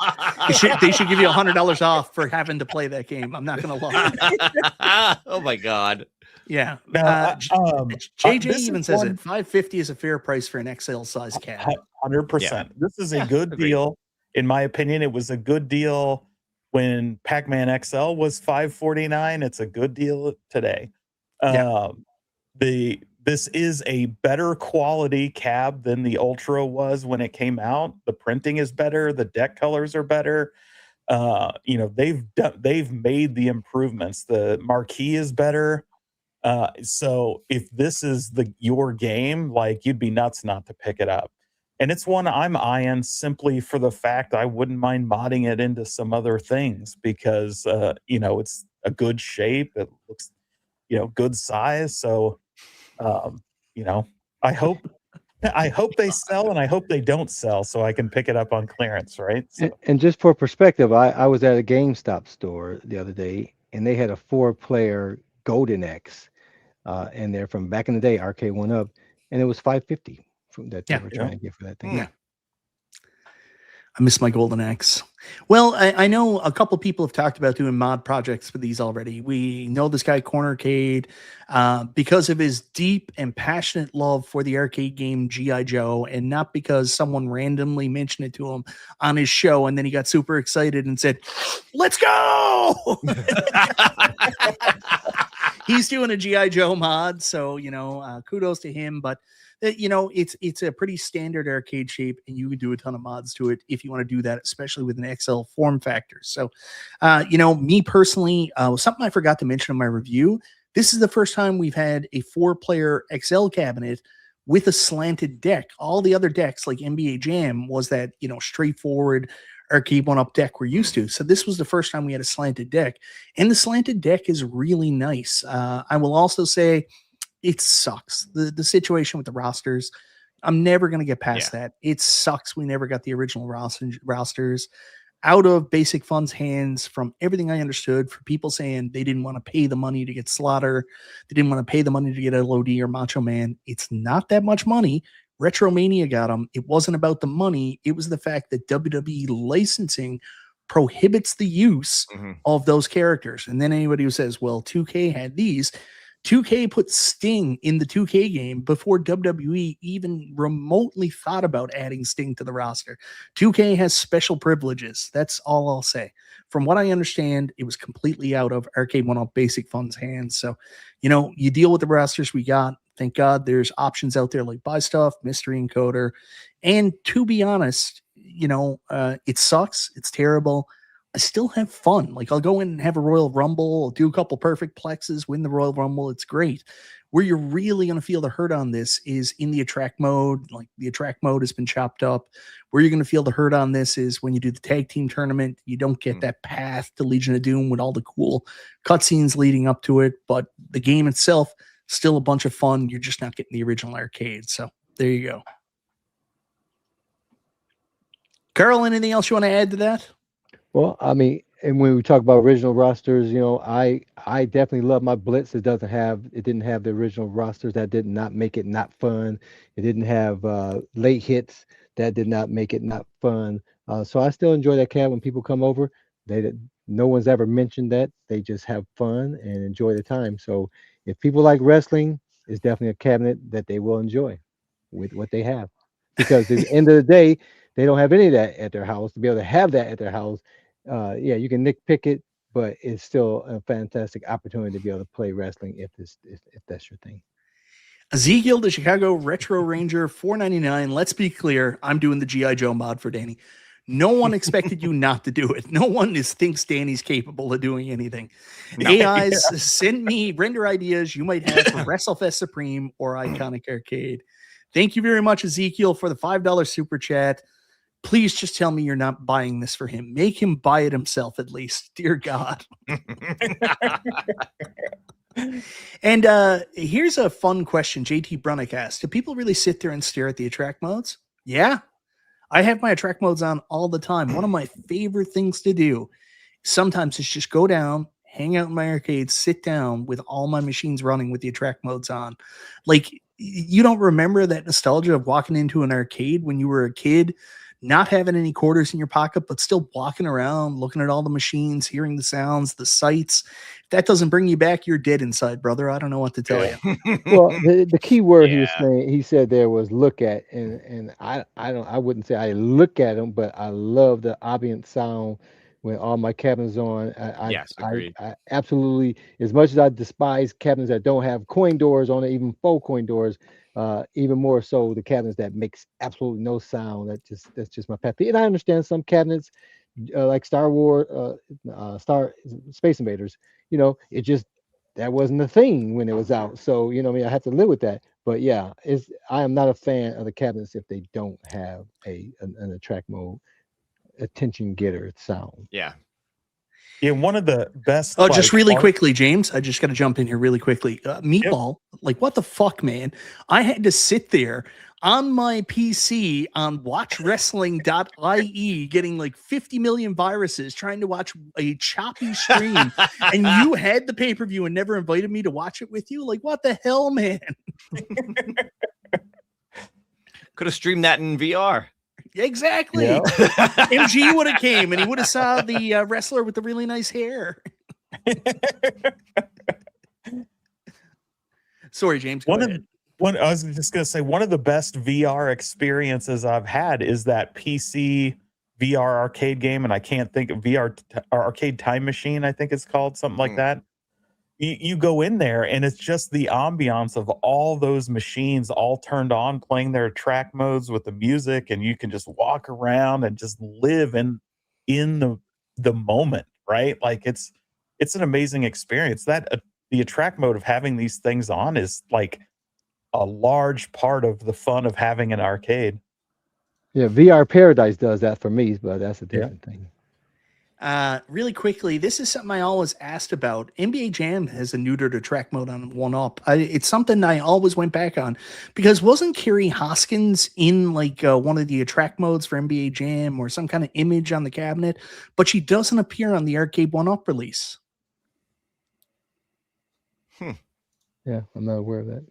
They should give you $100 off for having to play that game. I'm not going to lie. Oh my God. Yeah. Now, JJ this even is says one- it. $550 is a fair price for an XL size cab. 100%. This is a good agreed. deal. In my opinion, it was a good deal when Pac-Man XL was $549. It's a good deal today. Yeah. This is a better quality cab than the Ultra was when it came out. The printing is better. The deck colors are better. They've made the improvements. The marquee is better. So if this is your game, like, you'd be nuts not to pick it up. And it's one I'm eyeing simply for the fact I wouldn't mind modding it into some other things because it's a good shape. It looks good size. So I hope they sell, and I hope they don't sell, so I can pick it up on clearance, right? So. And just for perspective, I was at a GameStop store the other day, and they had a 4-player Golden X in there from back in the day, Arcade 1-Up, and it was $550 that they were trying to get for that thing. Yeah. I miss my Golden X. Well, I know a couple people have talked about doing mod projects for these already. We know this guy, Cornercade, because of his deep and passionate love for the arcade game G.I. Joe, and not because someone randomly mentioned it to him on his show, and then he got super excited and said, "Let's go!" He's doing a G.I. Joe mod, so, kudos to him, but it's a pretty standard arcade shape, and you can do a ton of mods to it if you want to do that, especially with an XL form factor. So, me personally, something I forgot to mention in my review, this is the first time we've had a 4-player XL cabinet with a slanted deck. All the other decks, like NBA Jam, was that, straightforward arcade 1-Up deck we're used to. So this was the first time we had a slanted deck, and the slanted deck is really nice. I will also say, it sucks. The situation with the rosters, I'm never going to get past that. It sucks. We never got the original rosters out of Basic Fun's hands, from everything I understood, for people saying they didn't want to pay the money to get Slaughter. They didn't want to pay the money to get LOD or Macho Man. It's not that much money. Retromania got them. It wasn't about the money. It was the fact that WWE licensing prohibits the use of those characters. And then anybody who says, well, 2K had these, 2K put Sting in the 2K game before WWE even remotely thought about adding Sting to the roster. 2K has special privileges. That's all I'll say. From what I understand, it was completely out of Arcade 1-Up Basic Fun's hands. So, you deal with the rosters we got. Thank God there's options out there like Buy Stuff, Mystery Encoder. And to be honest, it sucks. It's terrible. I still have fun. Like, I'll go in and have a Royal Rumble, I'll do a couple perfect plexes, win the Royal Rumble. It's great. Where you're really going to feel the hurt on this is in the attract mode. Like, the attract mode has been chopped up. Where you're going to feel the hurt on this is when you do the tag team tournament. You don't get that path to Legion of Doom with all the cool cutscenes leading up to it. But the game itself, still a bunch of fun. You're just not getting the original arcade. So there you go. Carl, anything else you want to add to that? Well, I mean, and when we talk about original rosters, I definitely love my Blitz. It didn't have the original rosters. That did not make it not fun. It didn't have late hits. That did not make it not fun. So I still enjoy that cab when people come over. No one's ever mentioned that. They just have fun and enjoy the time. So if people like wrestling, it's definitely a cabinet that they will enjoy with what they have. Because at the end of the day, they don't have any of that at their house. To be able to have that at their house, you can nitpick it, but it's still a fantastic opportunity to be able to play wrestling if that's your thing. Ezekiel, the Chicago Retro Ranger, $4.99. Let's be clear, I'm doing the G.I. Joe mod for Danny. No one expected you not to do it. No one thinks Danny's capable of doing anything. No. AIs, send me render ideas you might have for WrestleFest Supreme or Iconic Arcade. Thank you very much, Ezekiel, for the $5 super chat. Please just tell me you're not buying this for him. Make him buy it himself, at least. Dear God. And here's a fun question JT Brunick asked. Do people really sit there and stare at the attract modes? Yeah. I have my attract modes on all the time. One of my favorite things to do sometimes is just go down, hang out in my arcade, sit down with all my machines running with the attract modes on. Like, you don't remember that nostalgia of walking into an arcade when you were a kid, not having any quarters in your pocket, but still walking around, looking at all the machines, hearing the sounds, the sights. If that doesn't bring you back, you're dead inside, brother. I don't know what to tell you. Well, the key word he was Yeah. saying, he said there was look at, and I wouldn't say I look at them, but I love the ambient sound when all my cabinets on. Yes, agreed. I absolutely, as much as I despise cabinets that don't have coin doors on it, even faux coin doors, even more so the cabinets that makes absolutely no sound. That's just my pet peeve. And I understand some cabinets, like Star Wars, Star Space Invaders. It just that wasn't a thing when it was out. So, I mean, I have to live with that. But yeah, I am not a fan of the cabinets if they don't have an attract mode attention getter sound. Yeah. Yeah, one of the best. Oh, just like, really art- quickly, James. I just got to jump in here really quickly. Meatball, like what the fuck, man? I had to sit there on my PC on watchwrestling.ie getting like 50 million viruses trying to watch a choppy stream, and you had the pay-per-view and never invited me to watch it with you? Like, what the hell, man? Could have streamed that in VR. Exactly. Yeah. MG would have came and he would have saw the wrestler with the really nice hair. Sorry, James. Go ahead. I was just going to say, one of the best VR experiences I've had is that PC VR arcade game, and I can't think of arcade time machine, I think it's called, something like that. You go in there and it's just the ambiance of all those machines all turned on, playing their track modes with the music, and you can just walk around and just live in the moment, right? Like it's an amazing experience. That the attract mode of having these things on is like a large part of the fun of having an arcade. Yeah, VR Paradise does that for me, but that's a different thing. Really quickly, this is something I always asked about. NBA Jam has a neutered attract mode on 1-Up. It's something I always went back on because wasn't Carrie Hoskins in like one of the attract modes for NBA Jam or some kind of image on the cabinet, but she doesn't appear on the arcade 1-Up release. Yeah, I'm not aware of that.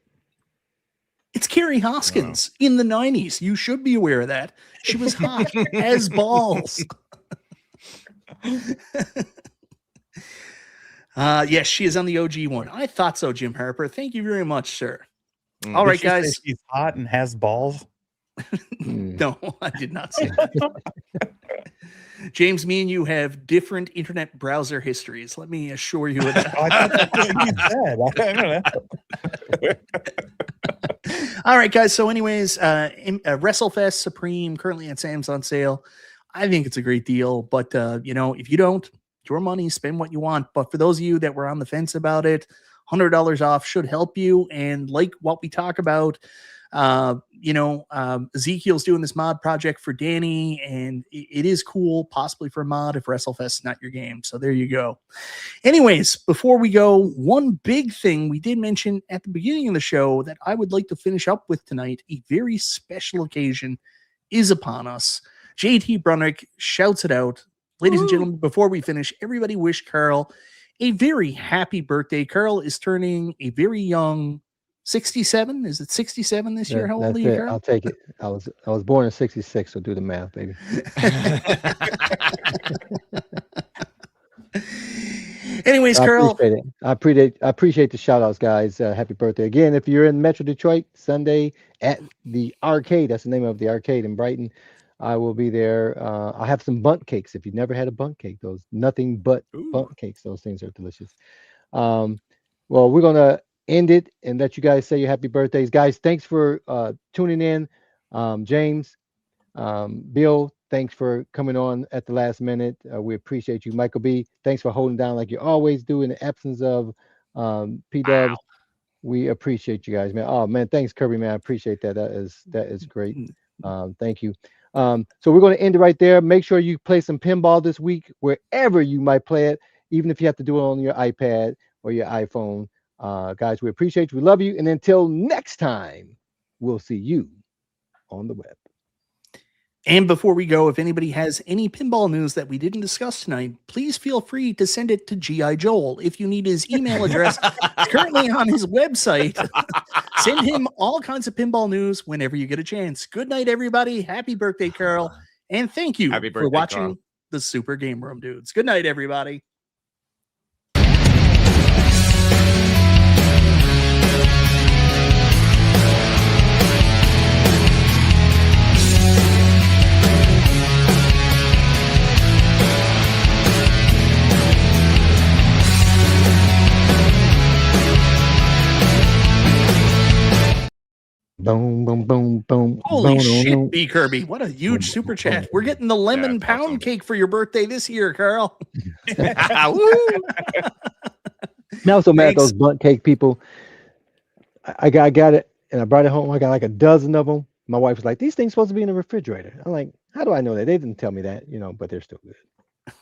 It's Carrie Hoskins in the 90s. You should be aware of that. She was hot as balls. Yes, she is on the OG one. I thought so, Jim Harper. Thank you very much, sir. All right, Did she say guys. she's hot and has balls. No, I did not say that. James, me and you have different internet browser histories. Let me assure you of that. I thought that's what you said. I don't know. All right, guys. So anyways, WrestleFest Supreme currently at Sam's on sale. I think it's a great deal, but if you don't, your money, spend what you want. But for those of you that were on the fence about it, $100 off should help you. And like what we talk about, Ezekiel's doing this mod project for Danny, and it is cool, possibly for a mod if WrestleFest is not your game. So there you go. Anyways, before we go, one big thing we did mention at the beginning of the show that I would like to finish up with tonight, a very special occasion is upon us. JT Brunnick shouts it out. Ladies and gentlemen, before we finish, everybody wish Carl a very happy birthday. Carl is turning a very young 67. Is it 67 this year? How old are you, Carl? I'll take it. I was born in 66, so do the math, baby. Anyways, Carl. I appreciate the shout outs, guys. Happy birthday. Again, if you're in Metro Detroit, Sunday at the arcade, that's the name of the arcade in Brighton, I will be there. I'll have some bundt cakes. If you've never had a bundt cake, those nothing but bundt cakes. Those things are delicious. Well, we're going to end it and let you guys say your happy birthdays. Guys, thanks for tuning in. James, Bill, thanks for coming on at the last minute. We appreciate you. Michael B., thanks for holding down like you always do in the absence of P-Dubs. Wow. We appreciate you guys, man. Oh, man, thanks, Kirby, man. I appreciate that. That is great. Thank you. So we're going to end it right there. Make sure you play some pinball this week, wherever you might play it, even if you have to do it on your iPad or your iPhone. Guys, we appreciate you. We love you. And until next time, we'll see you on the web. And before we go, if anybody has any pinball news that we didn't discuss tonight, please feel free to send it to G.I. Joel. If you need his email address, it's currently on his website. Send him all kinds of pinball news whenever you get a chance. Good night, everybody. Happy birthday, Carol. And thank you Happy for birthday, watching Carl. the Super Game Room Dudes. Good night, everybody. Boom, boom, boom, boom. Holy boom, shit, boom. B. Kirby. What a huge super chat. We're getting the lemon that's pound awesome. cake for your birthday this year, Carl. Woo! I'm also mad at Thanks. those bunt cake people. I got it, and I brought it home. I got like a dozen of them. My wife was like, "These things supposed to be in the refrigerator." I'm like, "How do I know that? They didn't tell me that, but they're still good."